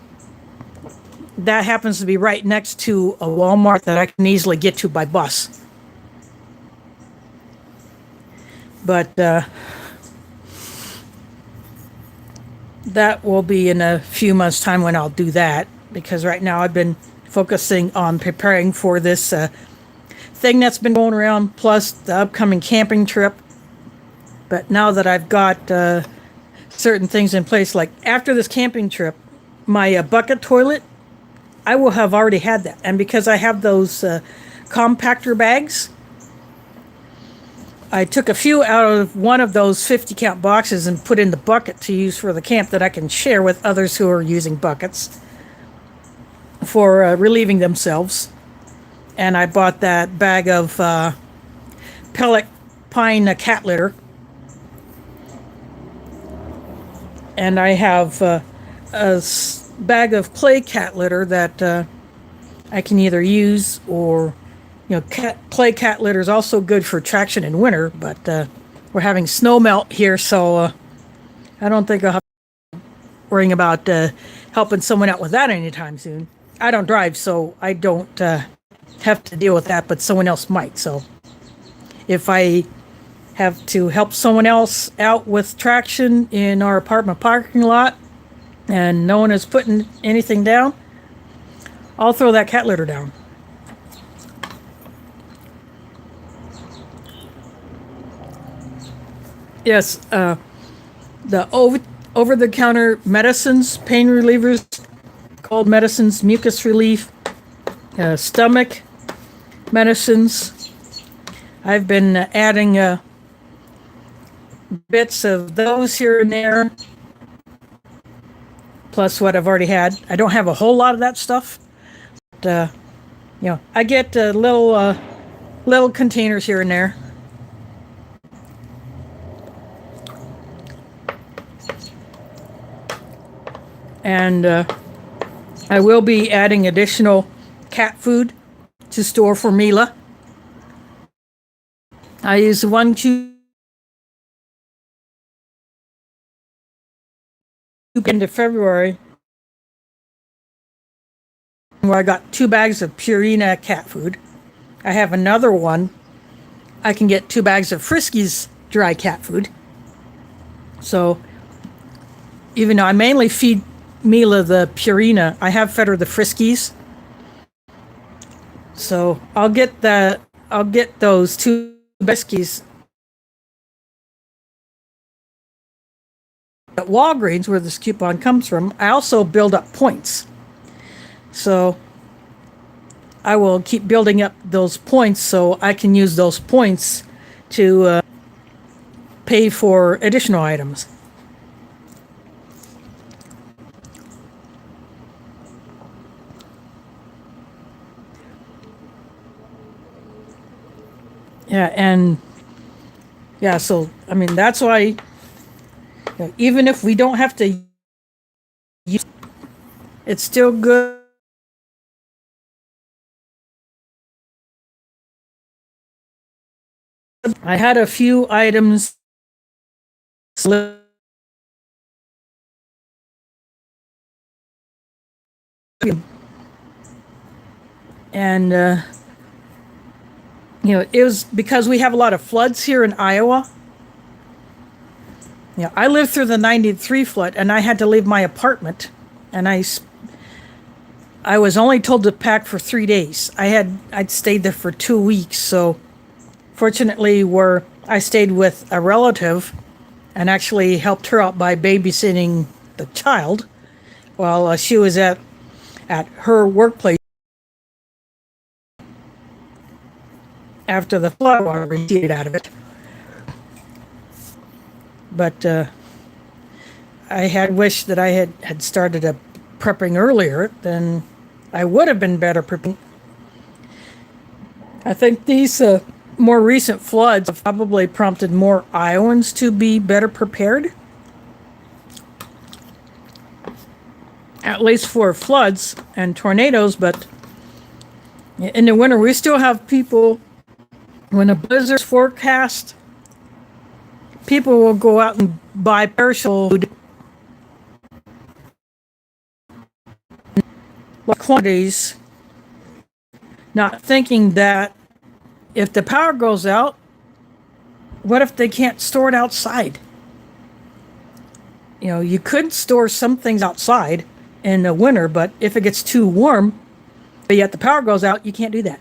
That happens to be right next to a Walmart that I can easily get to by bus. But that will be in a few months' time when I'll do that, because right now I've been focusing on preparing for this thing that's been going around, plus the upcoming camping trip. But now that I've got certain things in place, like after this camping trip, my bucket toilet, I will have already had that. And because I have those compactor bags, I took a few out of one of those 50 count boxes and put in the bucket to use for the camp that I can share with others who are using buckets for relieving themselves. And I bought that bag of pellet pine cat litter. And I have a bag of clay cat litter that I can either use or, clay cat litter is also good for traction in winter, but we're having snow melt here, so I don't think I'll have to worrying about helping someone out with that anytime soon. I don't drive, so I don't have to deal with that, but someone else might. So if I have to help someone else out with traction in our apartment parking lot and no one is putting anything down, I'll throw that cat litter down. Yes, the over-the-counter medicines, pain relievers, cold medicines, mucus relief, stomach medicines. I've been adding bits of those here and there, plus what I've already had. I don't have a whole lot of that stuff, but I get little containers here and there. And I will be adding additional cat food to store for Mila. I use one tube into February where I got 2 bags of Purina cat food. I have another one. I can get 2 bags of Friskies dry cat food. So even though I mainly feed Mila the Purina, I have fed her the Friskies. So I'll get those two biscuits at Walgreens, where this coupon comes from. I also build up points. So I will keep building up those points so I can use those points to pay for additional items. Yeah, and yeah, so I mean that's why even if we don't have to use, it's still good. I had a few items and it was because we have a lot of floods here in Iowa. I lived through the 93 flood, and I had to leave my apartment, and I was only told to pack for 3 days. I'd stayed there for 2 weeks, so fortunately where I stayed with a relative and actually helped her out by babysitting the child while she was at her workplace after the flood water receded out of it. But I had wished that I had started prepping earlier, then I would have been better prepared. I think these more recent floods have probably prompted more Iowans to be better prepared. At least for floods and tornadoes, but in the winter we still have people, when a blizzard's forecast, people will go out and buy perishable food quantities, not thinking that if the power goes out, what if they can't store it outside? You could store some things outside in the winter, but if it gets too warm, but yet the power goes out, you can't do that.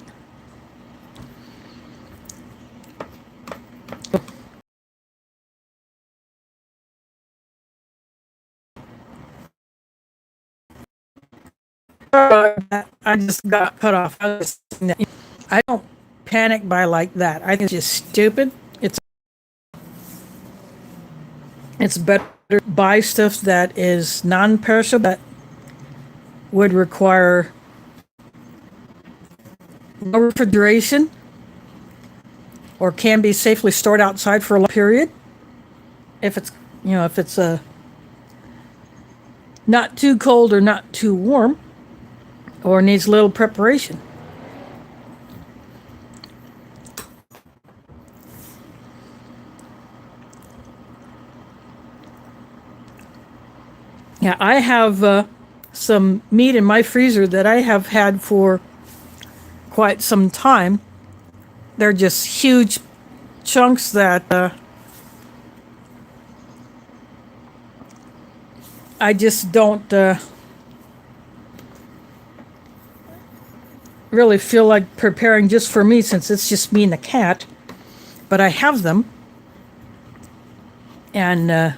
I just got cut off. I don't panic buy like that. I think it's just stupid. It's better to buy stuff that is non-perishable, that would require no refrigeration or can be safely stored outside for a long period. If it's not too cold or not too warm, or needs little preparation. Yeah, I have some meat in my freezer that I have had for quite some time. They're just huge chunks that I just don't really feel like preparing just for me, since it's just me and the cat. But I have them, and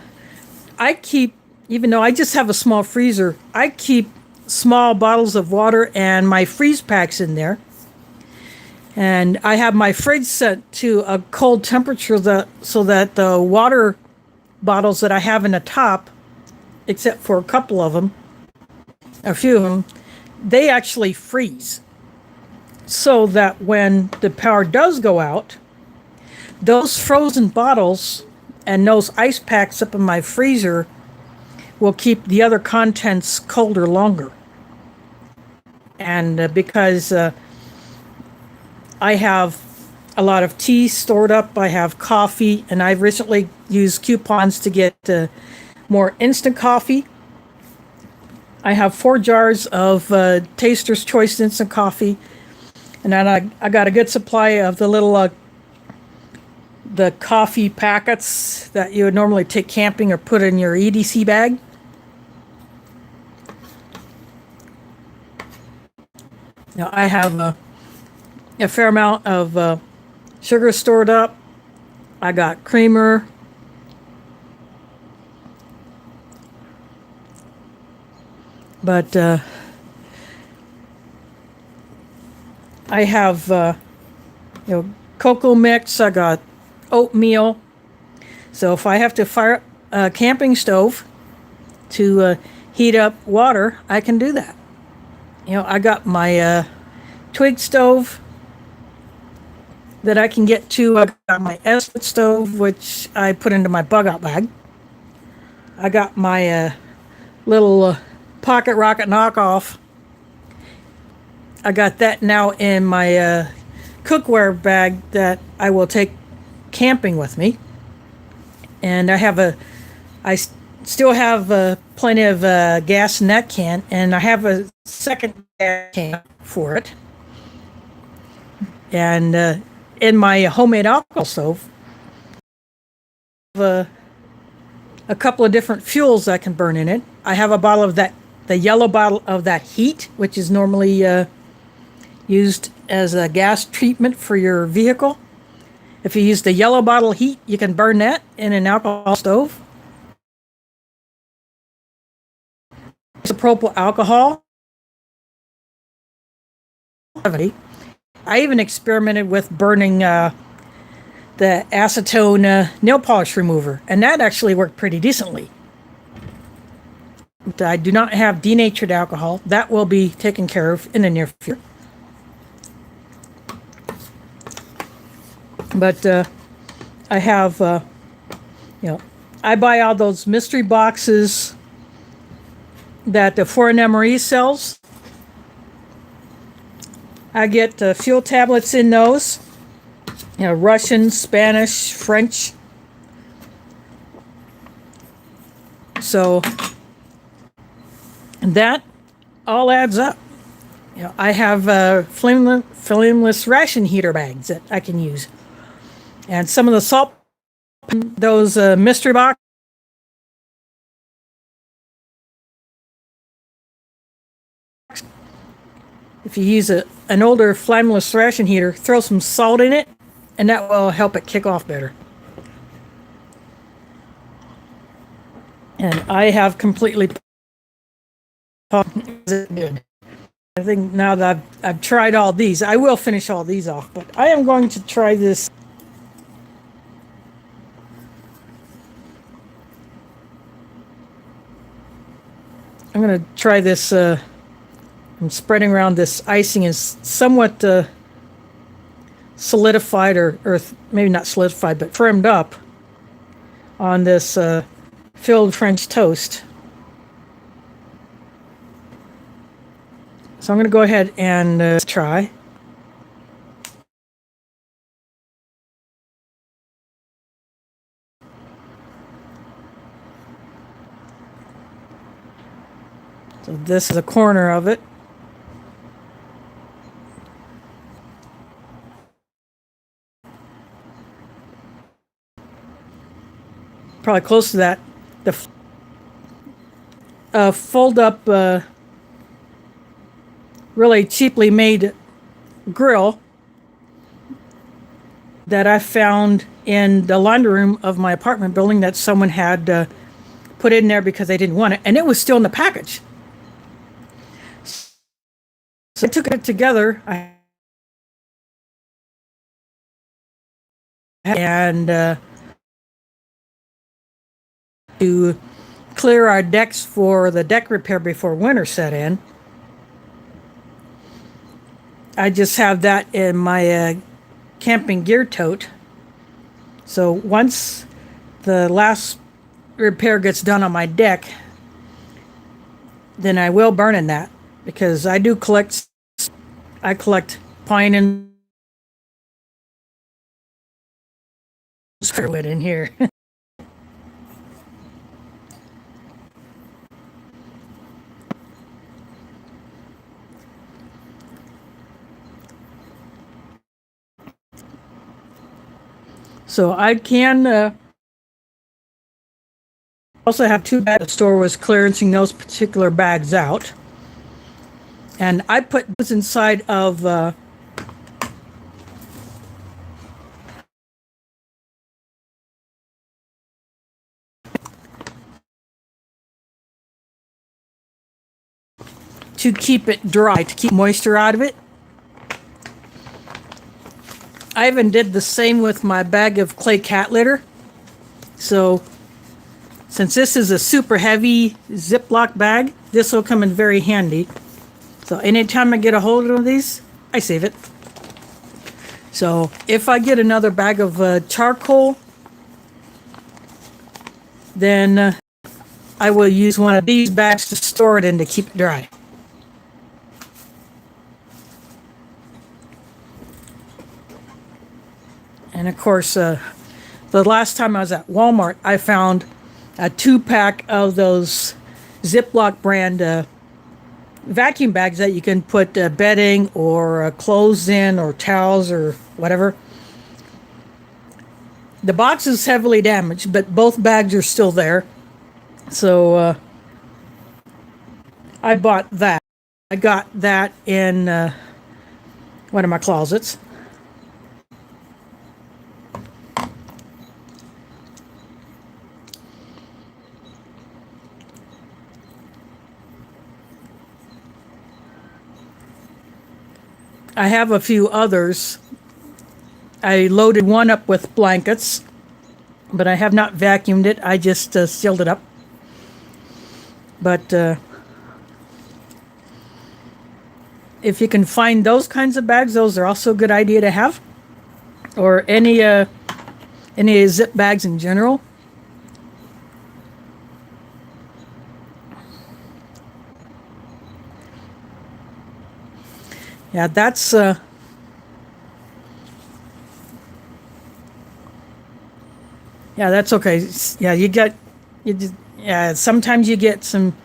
I keep, even though I just have a small freezer, I keep small bottles of water and my freeze packs in there. And I have my fridge set to a cold temperature so that the water bottles that I have in the top, except for a couple of them, a few of them, they actually freeze. So that when the power does go out, those frozen bottles and those ice packs up in my freezer will keep the other contents colder longer. And because I have a lot of tea stored up, I have coffee, and I've recently used coupons to get more instant coffee. I have 4 jars of Taster's Choice instant coffee. And then I got a good supply of the little the coffee packets that you would normally take camping or put in your EDC bag. Now I have a fair amount of sugar stored up. I got creamer. But I have cocoa mix. I got oatmeal. So if I have to fire up a camping stove to heat up water, I can do that. I got my twig stove that I can get to. I got my S-wood stove, which I put into my bug out bag. I got my little pocket rocket knockoff. I got that now in my cookware bag that I will take camping with me. And I still have plenty of gas in that can, and I have a second gas can for it. And in my homemade alcohol stove, I have a couple of different fuels I can burn in it. I have a bottle of the yellow bottle of that heat, which is normally used as a gas treatment for your vehicle. If you use the yellow bottle heat, you can burn that in an alcohol stove. Isopropyl alcohol. I even experimented with burning the acetone nail polish remover, and that actually worked pretty decently. But I do not have denatured alcohol. That will be taken care of in the near future. But I have, I buy all those mystery boxes that the Foreign MRE sells. I get fuel tablets in those. Russian, Spanish, French. So that all adds up. I have flameless ration heater bags that I can use. And some of the salt, those mystery box. If you use an older flameless ration heater, throw some salt in it, and that will help it kick off better. And I have completely good. I think now that I've tried all these, I will finish all these off, but I am going to try this. I'm going to try this. I'm spreading around this icing is somewhat solidified or maybe not solidified, but firmed up on this filled French toast. So I'm going to go ahead and try. So this is a corner of it. Probably close to that. The fold up really cheaply made grill that I found in the laundry room of my apartment building that someone had put in there because they didn't want it, and it was still in the package. So I took it together and to clear our decks for the deck repair before winter set in. I just have that in my camping gear tote. So once the last repair gets done on my deck, then I will burn in that, because I collect pine and firewood in here. So I can also have two bags. The store was clearancing those particular bags out. And I put those inside of to keep it dry, to keep moisture out of it. I even did the same with my bag of clay cat litter. So since this is a super heavy Ziploc bag, this will come in very handy. So anytime I get a hold of these, I save it. So if I get another bag of charcoal, then I will use one of these bags to store it in to keep it dry. And of course, the last time I was at Walmart, I found a 2-pack of those Ziploc brand vacuum bags that you can put bedding or clothes in or towels or whatever. The box is heavily damaged, but both bags are still there. So I bought that. I got that in one of my closets. I have a few others. I loaded one up with blankets, but I have not vacuumed it. I just sealed it up. But if you can find those kinds of bags, those are also a good idea to have. Or any zip bags in general. Yeah, that's that's okay. Yeah, sometimes you get some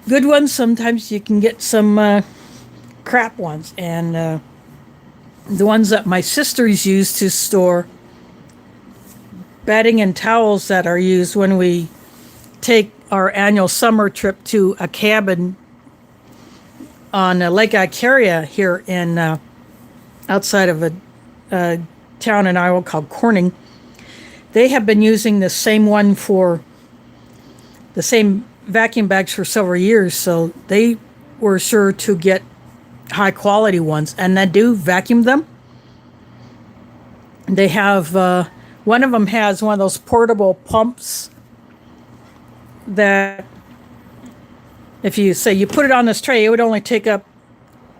good ones, sometimes you can get some crap ones. And the ones that my sisters use to store bedding and towels that are used when we take our annual summer trip to a cabin on Lake Icaria here in outside of a town in Iowa called Corning. They have been using the same one for the same vacuum bags for several years, so they were sure to get high quality ones, and they do vacuum them. They have one of them has one of those portable pumps that if you say you put it on this tray, it would only take up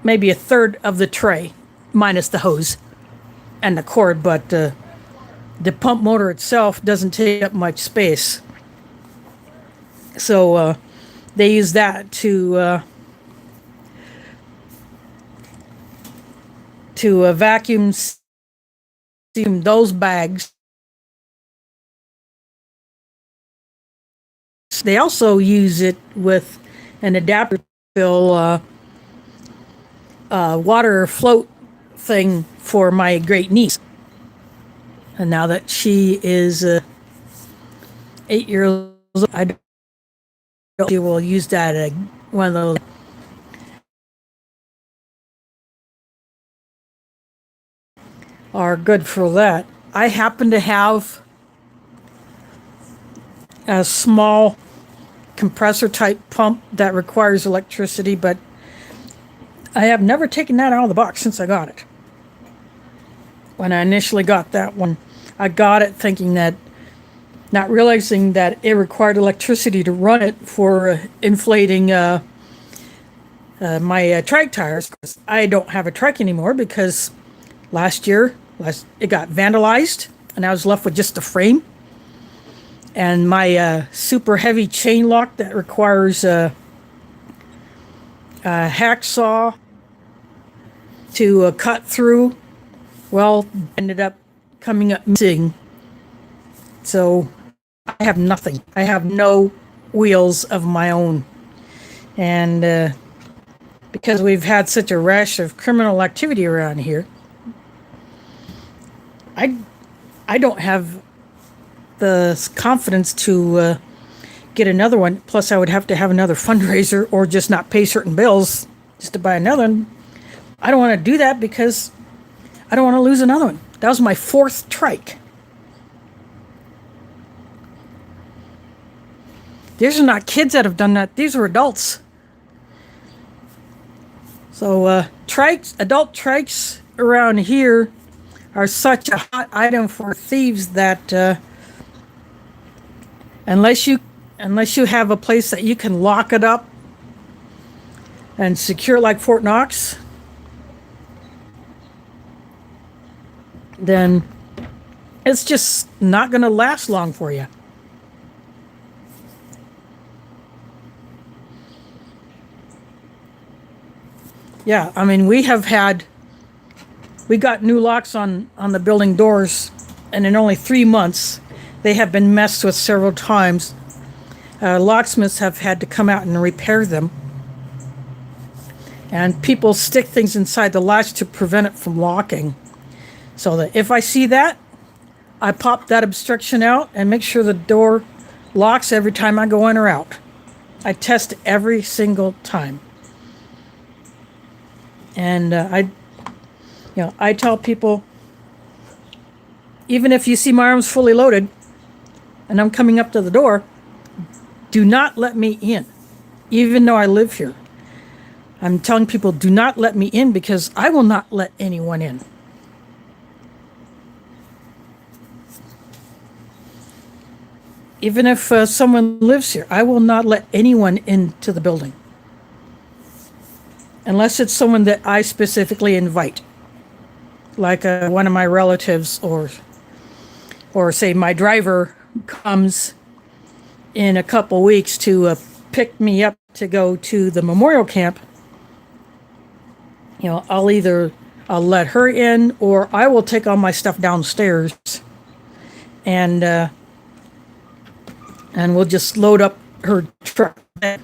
maybe a third of the tray, minus the hose and the cord, but the pump motor itself doesn't take up much space. So they use that to vacuum those bags. They also use it with an adapter to fill water float thing for my great niece. And now that she is 8 years old, I don't know if she will use that one of those. Are good for that. I happen to have a small compressor type pump that requires electricity, but I have never taken that out of the box since I got it. When I initially got that one, I got it thinking that, not realizing that it required electricity to run it for inflating my trike tires. I don't have a trike anymore because last year it got vandalized and I was left with just a frame. And my super heavy chain lock that requires a hacksaw to cut through, well, ended up coming up missing. So I have nothing. I have no wheels of my own. And because we've had such a rash of criminal activity around here, I don't have the confidence to get another one. Plus, I would have to have another fundraiser or just not pay certain bills just to buy another one. I don't want to do that because I don't want to lose another one. That was my 4th trike. These are not kids that have done that. These are adults. So trikes, adult trikes around here are such a hot item for thieves that unless you unless you have a place that you can lock it up and secure like Fort Knox, then it's just not going to last long for you. Yeah, I mean, we got new locks on the building doors, and in only 3 months, they have been messed with several times. Locksmiths have had to come out and repair them. And people stick things inside the latch to prevent it from locking. So that if I see that, I pop that obstruction out and make sure the door locks every time I go in or out. I test every single time. And I tell people, even if you see my arms fully loaded and I'm coming up to the door, do not let me in, even though I live here. I'm telling people, do not let me in because I will not let anyone in. Even if someone lives here, I will not let anyone into the building. Unless it's someone that I specifically invite. Like one of my relatives or say my driver comes in a couple weeks to pick me up to go to the memorial camp. I'll let her in or I will take all my stuff downstairs and we'll just load up her truck. And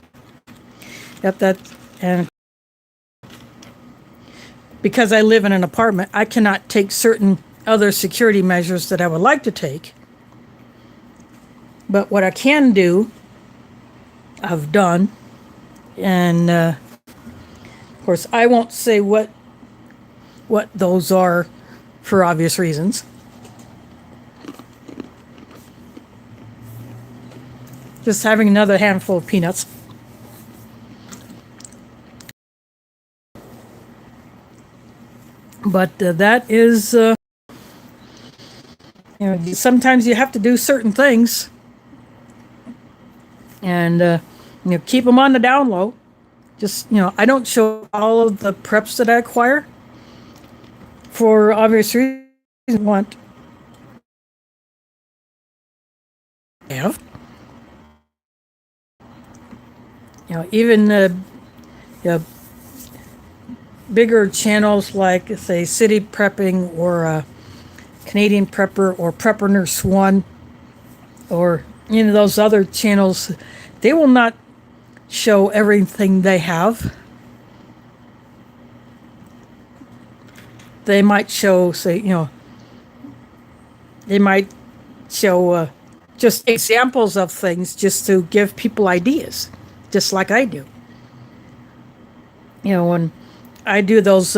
because I live in an apartment, I cannot take certain other security measures that I would like to take. But what I can do, I've done. And of course, I won't say what those are for obvious reasons. Just having another handful of peanuts. But that is, sometimes you have to do certain things, and keep them on the down low. Just I don't show all of the preps that I acquire for obvious reasons. Want have even bigger channels like, say, City Prepping or Canadian Prepper or Prepper Nurse One or those other channels, they will not show everything they have. They might show, they might show just examples of things just to give people ideas, just like I do. When I do those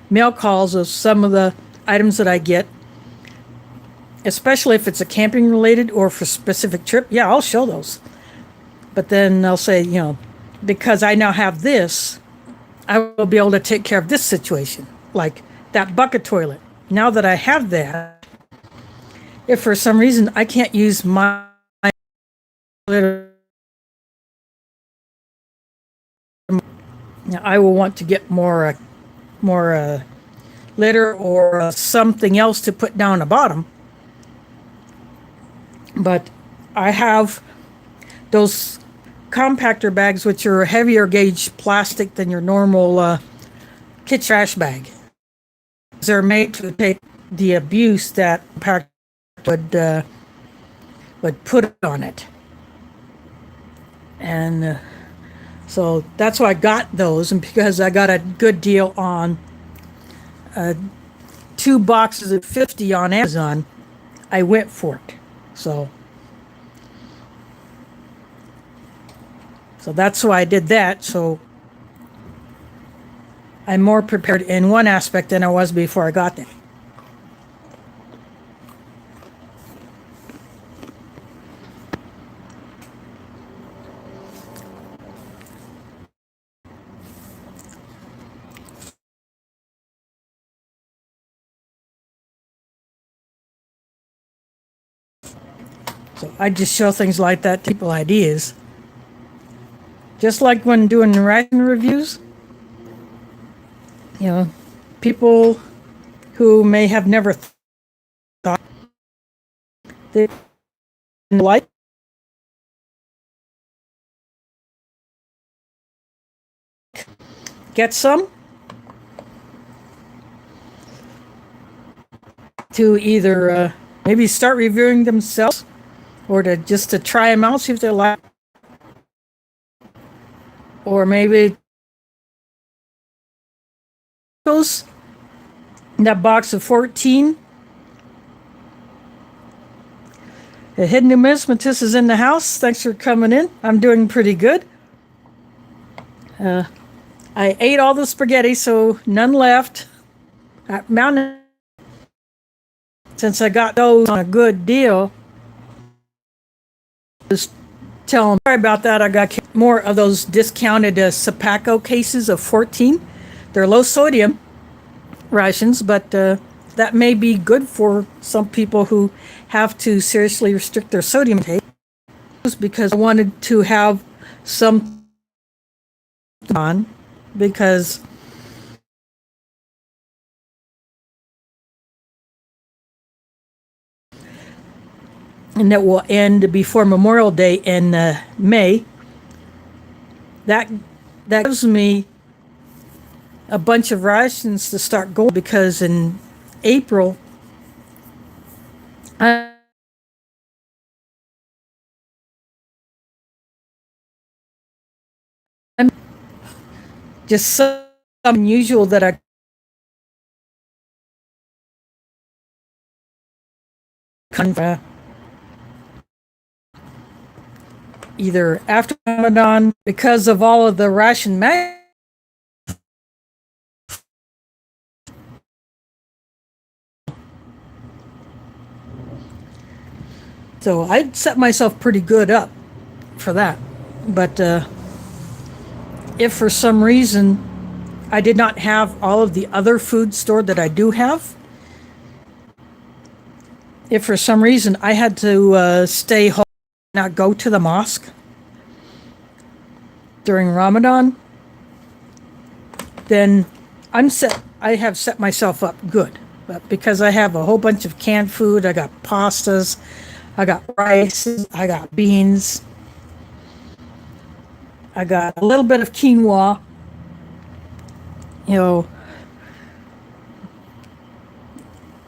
mail calls of some of the items that I get, especially if it's a camping related or for specific trip, yeah, I'll show those. But then they'll say, because I now have this, I will be able to take care of this situation, like that bucket toilet. Now that I have that, if for some reason I can't use my I will want to get more litter or something else to put down the bottom. But I have those compactor bags, which are heavier gauge plastic than your normal kitchen trash bag. They're made to take the abuse that compactor would put on it. And so that's why I got those, and because I got a good deal on 2 boxes of 50 on Amazon, I went for it. So that's why I did that. So I'm more prepared in one aspect than I was before I got there. So I just show things like that to people ideas. Just like when doing ration reviews, you know, people who may have never thought they like get some to either maybe start reviewing themselves or to just to try them out, see if they like, or maybe those in that box of 14. The hidden numismatist is in the house. Thanks for coming in. I'm doing pretty good. I ate all the spaghetti, so none left. Mountain, since I got those on a good deal, just tell them sorry about that. I got more of those discounted Sapaco cases of 14. They're low sodium rations, but that may be good for some people who have to seriously restrict their sodium intake, because I wanted to have some on, because and that will end before Memorial Day in May. That gives me a bunch of rations to start going, because in April I'm just so unusual that I can either after Ramadan, because of all of the ration so I set myself pretty good up for that. But if for some reason I did not have all of the other food stored that I do have, if for some reason I had to stay home, not go to the mosque during Ramadan, then I have set myself up good. But because I have a whole bunch of canned food, I got pastas, I got rice, I got beans, I got a little bit of quinoa,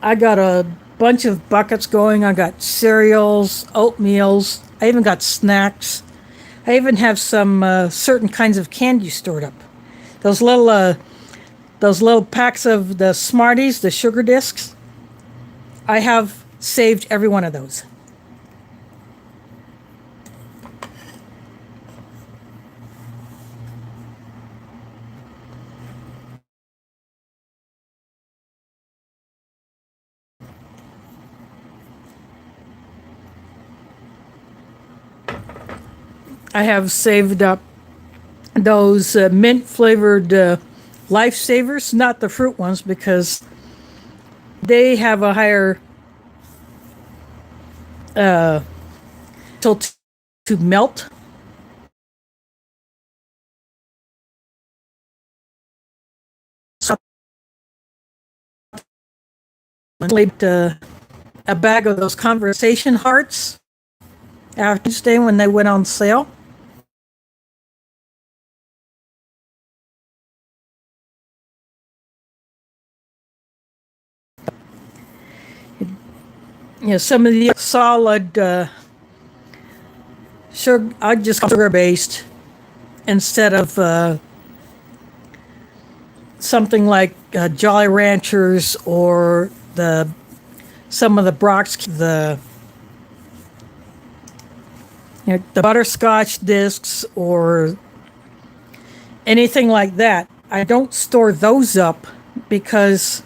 I got a bunch of buckets going. I got cereals, oatmeals. I even got snacks. I even have some certain kinds of candy stored up. Those little packs of the Smarties, the sugar discs. I have saved every one of those. I have saved up those mint flavored lifesavers, not the fruit ones, because they have a higher to melt. So a bag of those conversation hearts after Tuesday when they went on sale. Some of the solid sugar, I just sugar based instead of something like Jolly Ranchers or some of the Brock's, the butterscotch discs or anything like that. I don't store those up because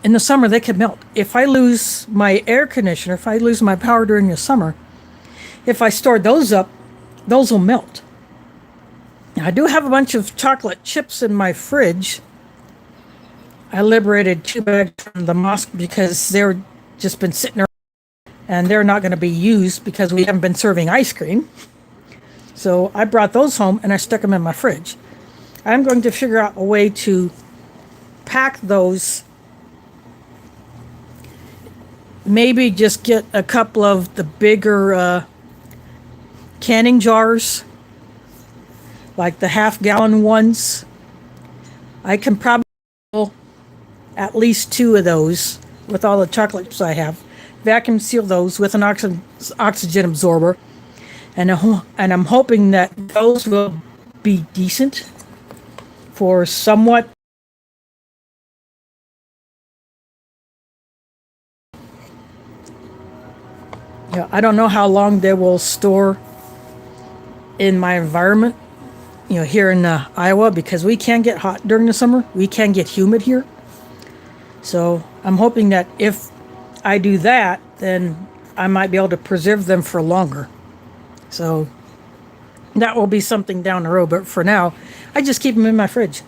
in the summer they could melt. If I lose my air conditioner, if I lose my power during the summer, if I store those up, those will melt. Now, I do have a bunch of chocolate chips in my fridge. I liberated 2 bags from the mosque because they're just been sitting around and they're not going to be used because we haven't been serving ice cream. So I brought those home and I stuck them in my fridge. I'm going to figure out a way to pack those. Maybe just get a couple of the bigger canning jars, like the half-gallon ones. I can probably at least 2 of those with all the chocolate chips I have. Vacuum seal those with an oxygen absorber, and I'm hoping that those will be decent for somewhat. Yeah, I don't know how long they will store in my environment, here in Iowa, because we can get hot during the summer. We can get humid here. So I'm hoping that if I do that, then I might be able to preserve them for longer. So that will be something down the road. But for now, I just keep them in my fridge.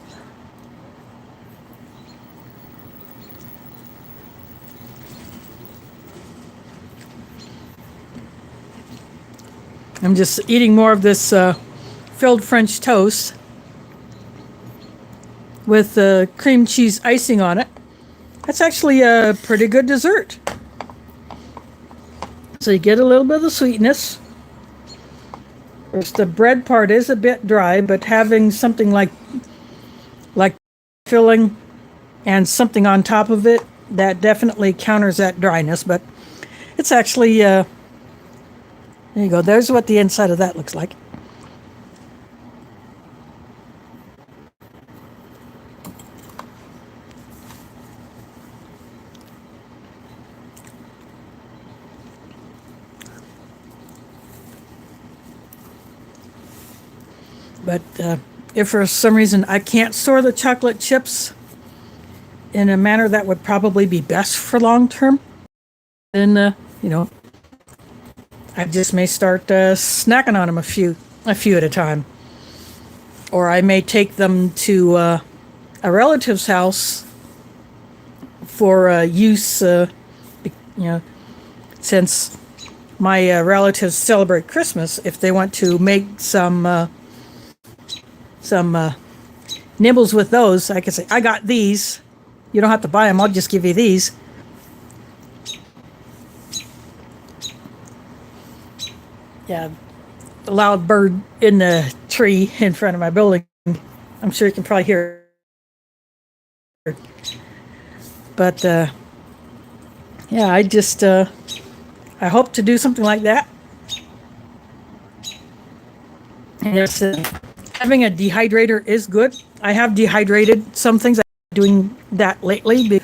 I'm just eating more of this filled French toast with cream cheese icing on it. That's actually a pretty good dessert. So you get a little bit of the sweetness. The bread part is a bit dry, but having something like filling and something on top of it, that definitely counters that dryness. But it's actually, there you go. There's what the inside of that looks like. But if for some reason I can't store the chocolate chips in a manner that would probably be best for long term, then I just may start snacking on them a few at a time, or I may take them to a relative's house for use. Since my relatives celebrate Christmas, if they want to make some nibbles with those, I can say, I got these. You don't have to buy them. I'll just give you these. Yeah, the loud bird in the tree in front of my building. I'm sure you can probably hear it. But, yeah, I hope to do something like that. And having a dehydrator is good. I have dehydrated some things. I'm doing that lately.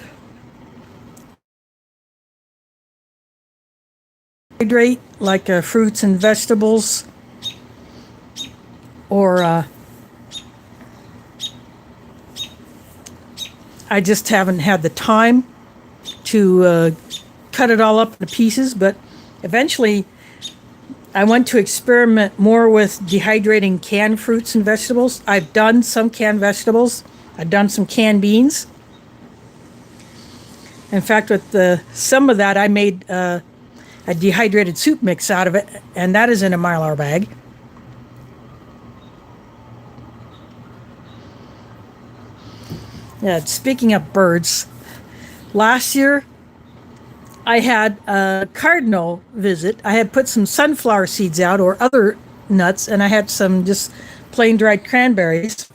Hydrate like fruits and vegetables, or I just haven't had the time to cut it all up into pieces. But eventually I want to experiment more with dehydrating canned fruits and vegetables. I've done some canned vegetables. I've done some canned beans. In fact, with some of that, I made a dehydrated soup mix out of it, and that is in a Mylar bag. Yeah, speaking of birds, last year I had a cardinal visit. I had put some sunflower seeds out or other nuts, and I had some just plain dried cranberries.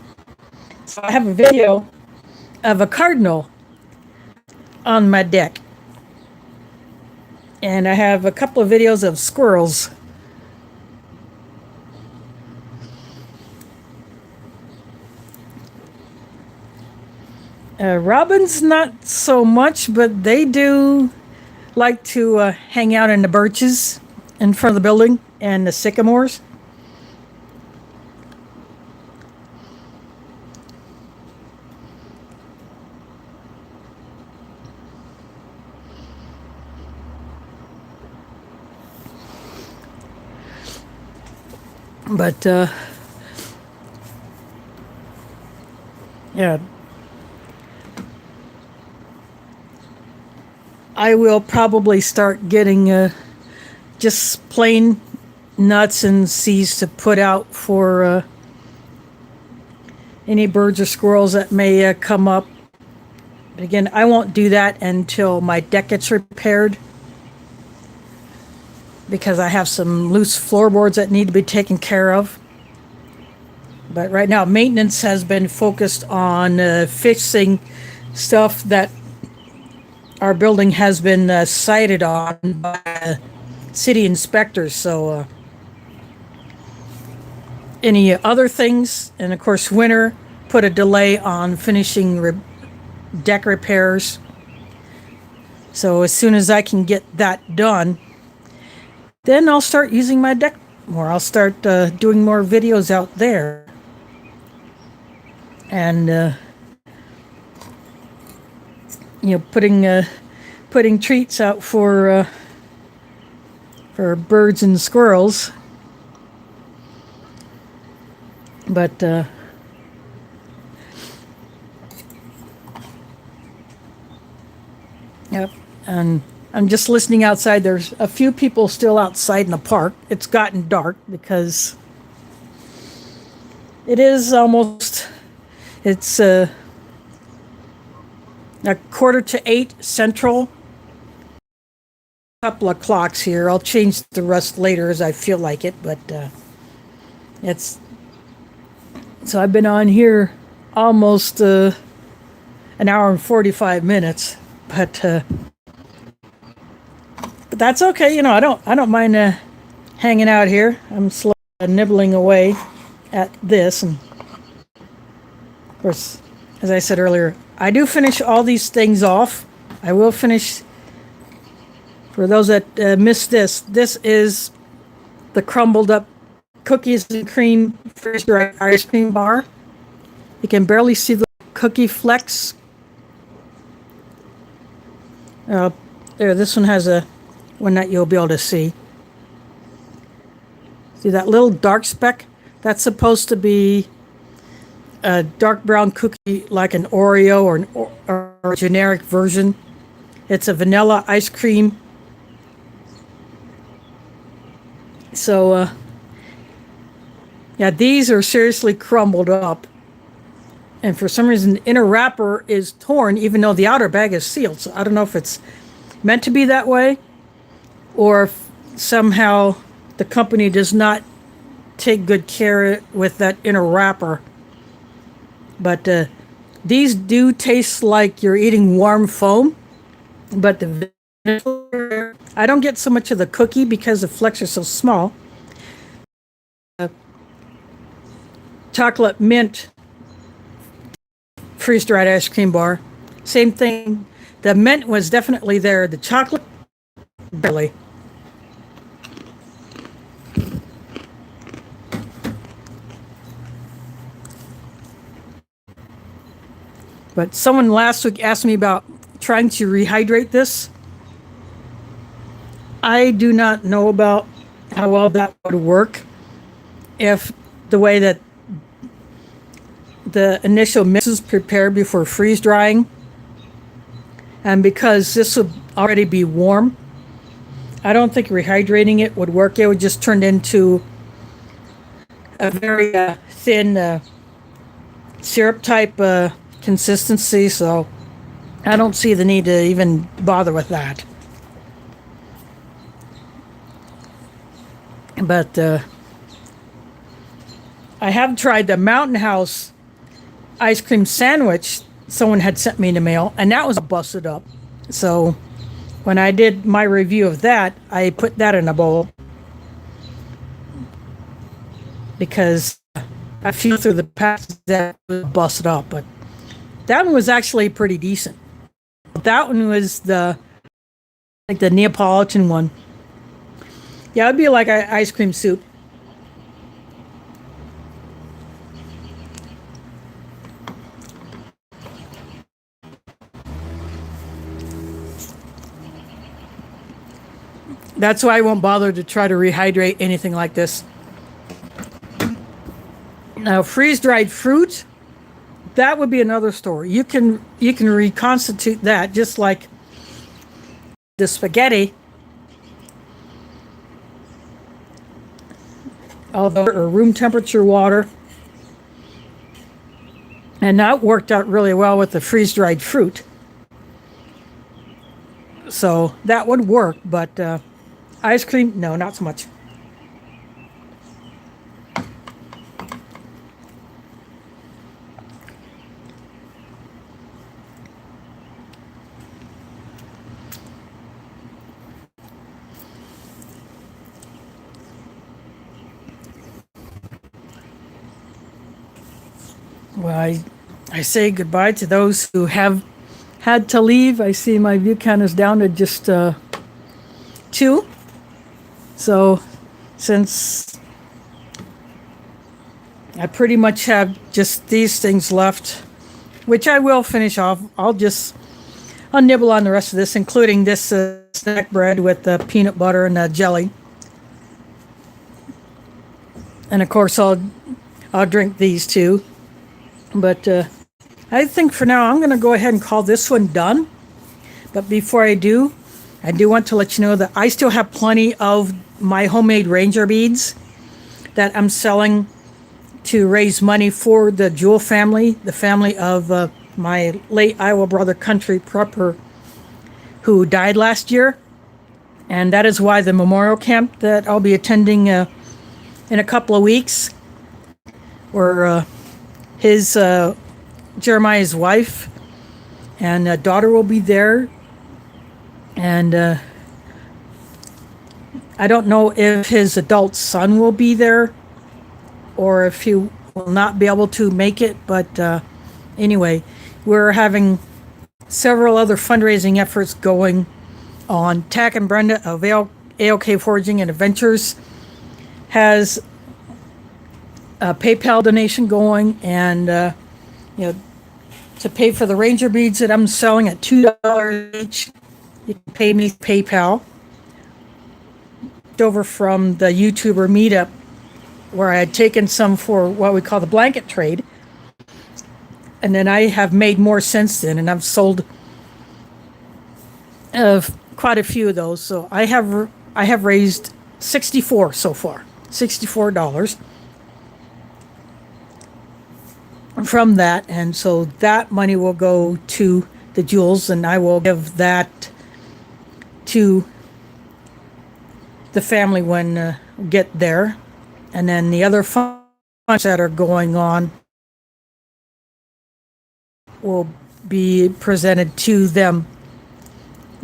So I have a video of a cardinal on my deck. And I have a couple of videos of squirrels. Robins, not so much, but they do like to hang out in the birches in front of the building and the sycamores. But yeah, I will probably start getting just plain nuts and seeds to put out for any birds or squirrels that may come up. But again, I won't do that until my deck gets repaired, because I have some loose floorboards that need to be taken care of. But right now, maintenance has been focused on fixing stuff that our building has been cited on by city inspectors. So any other things, and of course, winter put a delay on finishing deck repairs. So as soon as I can get that done, then I'll start using my deck more. I'll start doing more videos out there. And, putting treats out for birds and squirrels. But, yep, and I'm just listening outside. There's a few people still outside in the park. It's gotten dark because it is almost, it's a 7:45 Central. Couple of clocks here. I'll change the rest later as I feel like it, but it's, so I've been on here almost an hour and 45 minutes, but that's okay. I don't mind hanging out here. I'm slowly nibbling away at this, and of course, as I said earlier, I do finish all these things off. I will finish. For those that missed this, this is the crumbled up cookies and cream freeze-dried ice cream bar. You can barely see the cookie flecks. There, this one has one that you'll be able to see. See that little dark speck? That's supposed to be a dark brown cookie, like an Oreo or a generic version. It's a vanilla ice cream. So, yeah, these are seriously crumbled up. And for some reason, the inner wrapper is torn, even though the outer bag is sealed. So I don't know if it's meant to be that way, or if somehow the company does not take good care with that inner wrapper. But these do taste like you're eating warm foam. But I don't get so much of the cookie because the flecks are so small. Chocolate mint freeze-dried ice cream bar. Same thing. The mint was definitely there. The chocolate, barely. But someone last week asked me about trying to rehydrate this. I do not know about how well that would work if the way that the initial mix is prepared before freeze drying, and because this would already be warm, I don't think rehydrating it would work. It would just turn into a very thin syrup type consistency, so I don't see the need to even bother with that. But I have tried the Mountain House ice cream sandwich someone had sent me in the mail, and that was busted up. So when I did my review of that, I put that in a bowl because I feel through the past that was busted up. But that one was actually pretty decent. That one was the Neapolitan one. Yeah, it'd be like ice cream soup. That's why I won't bother to try to rehydrate anything like this. Now, freeze-dried fruit, that would be another story. You can reconstitute that just like the spaghetti. although or room temperature water. And that worked out really well with the freeze-dried fruit. So that would work, but ice cream, no, not so much. Well, I say goodbye to those who have had to leave. I see my view count is down to just 2. So since I pretty much have just these things left, which I will finish off, I'll nibble on the rest of this, including this snack bread with the peanut butter and the jelly. And of course I'll drink these too. But I think for now I'm going to go ahead and call this one done. But before I do want to let you know that I still have plenty of my homemade ranger beads that I'm selling to raise money for the Jewel family, the family of my late Iowa brother country prepper who died last year. And that is why the memorial camp that I'll be attending in a couple of weeks, where his Jeremiah's wife and daughter will be there, and I don't know if his adult son will be there or if he will not be able to make it, but anyway, we're having several other fundraising efforts going on. Tack and Brenda of AOK Foraging and Adventures has a PayPal donation going, and to pay for the ranger beads that I'm selling at $2 each, you can pay me PayPal. Over from the YouTuber meetup where I had taken some for what we call the blanket trade, and then I have made more since then, and I've sold quite a few of those. So I have raised 64 so far, $64 from that, and so that money will go to the Jewels, and I will give that to the family when we get there. And then the other funds that are going on will be presented to them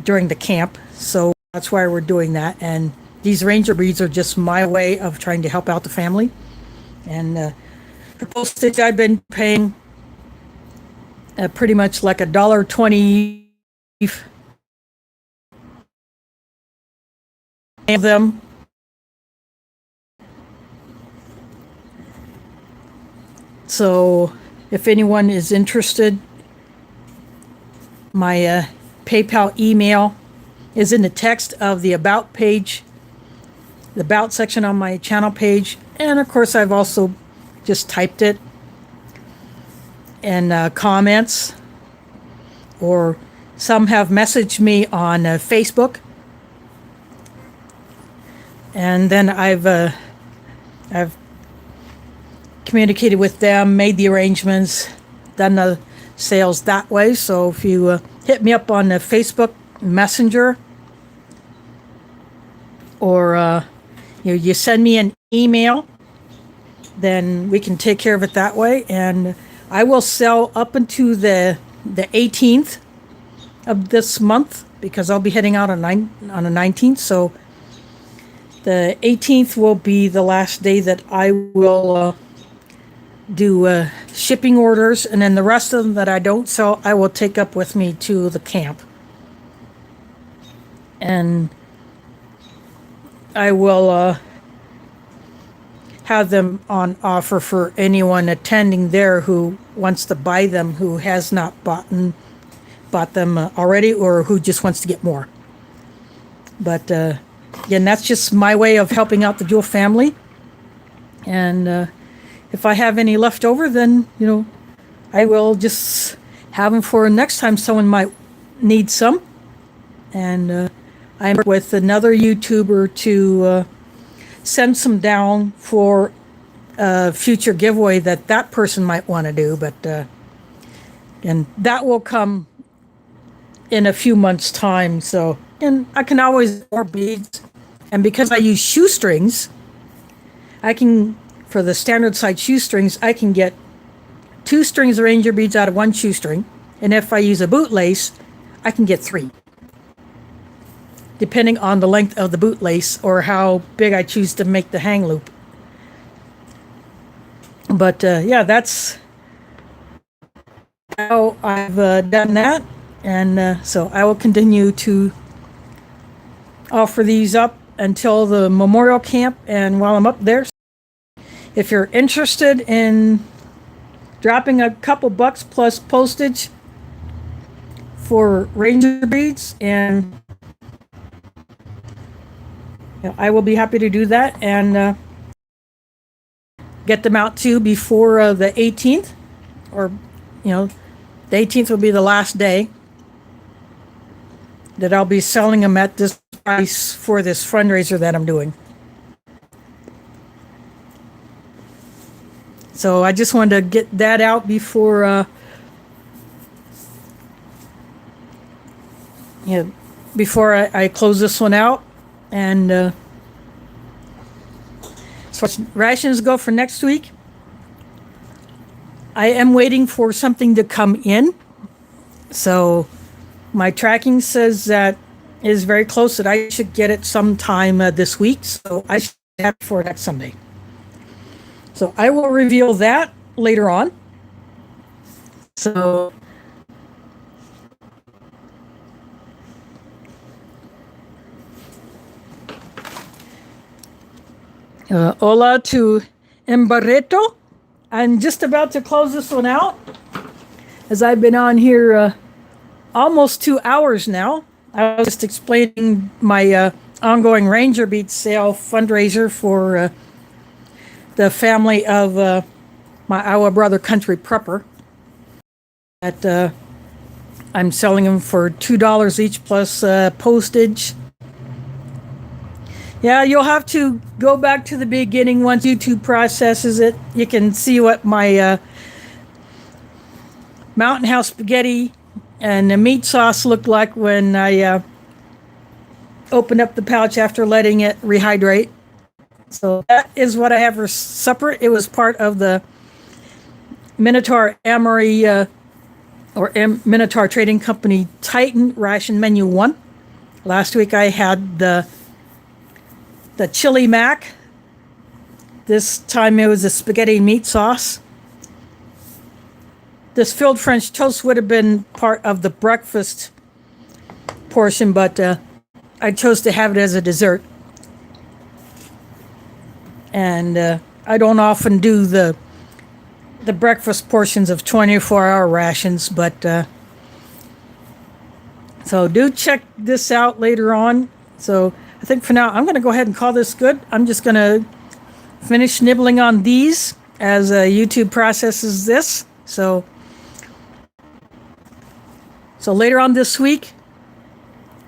during the camp. So that's why we're doing that. And these ranger beads are just my way of trying to help out the family. And the postage I've been paying pretty much like $1.20 of them. So if anyone is interested, my PayPal email is in the text of the About page, the About section on my channel page. And of course, I've also just typed it in comments, or some have messaged me on Facebook. And then I've communicated with them, made the arrangements, done the sales that way. So if you hit me up on the Facebook Messenger, or you send me an email, then we can take care of it that way. And I will sell up until the 18th of this month, because I'll be heading out on the 19th. So the 18th will be the last day that I will do shipping orders, and then the rest of them that I don't sell, I will take up with me to the camp. And I will have them on offer for anyone attending there who wants to buy them, who has not bought them already, or who just wants to get more. But again, that's just my way of helping out the Jewel family. And if I have any left over, then I will just have them for next time someone might need some. And I'm with another YouTuber to send some down for a future giveaway that person might want to do. But and that will come in a few months' time. So, and I can always more beads. And because I use shoestrings, I can, for the standard size shoestrings, I can get 2 strings of ranger beads out of 1 shoestring. And if I use a bootlace, I can get 3. Depending on the length of the bootlace or how big I choose to make the hang loop. But yeah, that's how I've done that. And so I will continue to offer these up until the memorial camp and while I'm up there. If you're interested in dropping a couple bucks plus postage for ranger beads, and I will be happy to do that and get them out to you before the 18th, or the 18th will be the last day that I'll be selling them at this price for this fundraiser that I'm doing. So I just wanted to get that out before before I close this one out. And as far as rations go for next week, I am waiting for something to come in. So my tracking says that it is very close, that I should get it sometime this week. So I should have it for next Sunday. So I will reveal that later on. So hola to Embarreto. I'm just about to close this one out, as I've been on here almost 2 hours now. I was just explaining my ongoing Ranger Bead sale fundraiser for the family of my Iowa brother country prepper. That I'm selling them for $2 each plus postage. Yeah, you'll have to go back to the beginning once YouTube processes it. You can see what my Mountain House spaghetti and the meat sauce looked like when I opened up the pouch after letting it rehydrate. So that is what I have for supper. It was part of the Minotaur Amory Minotaur Trading Company Titan Ration Menu 1. Last week I had the chili mac. This time it was a spaghetti meat sauce. This filled French toast would have been part of the breakfast portion, but I chose to have it as a dessert. And I don't often do the breakfast portions of 24-hour rations, but so do check this out later on. So I think for now I'm going to go ahead and call this good. I'm just going to finish nibbling on these as YouTube processes this. So later on this week,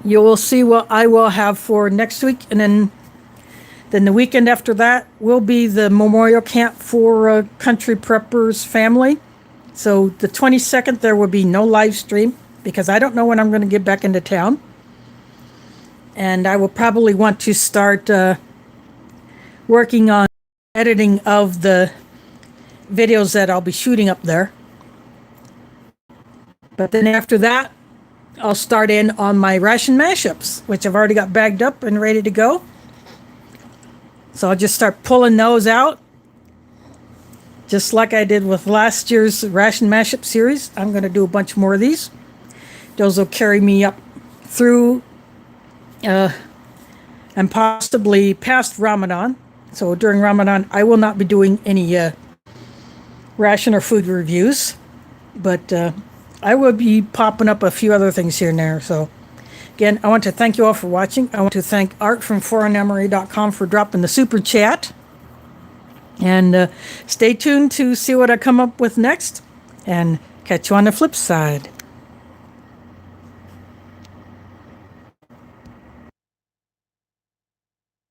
you will see what I will have for next week, and then the weekend after that will be the memorial camp for Country Preppers family. So the 22nd, there will be no live stream because I don't know when I'm going to get back into town. And I will probably want to start working on editing of the videos that I'll be shooting up there. But then after that, I'll start in on my ration mashups, which I've already got bagged up and ready to go. So I'll just start pulling those out, just like I did with last year's ration mashup series. I'm going to do a bunch more of these. Those will carry me up through and possibly past Ramadan. So during Ramadan, I will not be doing any ration or food reviews, but I will be popping up a few other things here and there. So again, I want to thank you all for watching. I want to thank Art from foreignemery.com for dropping the super chat. And stay tuned to see what I come up with next. And catch you on the flip side.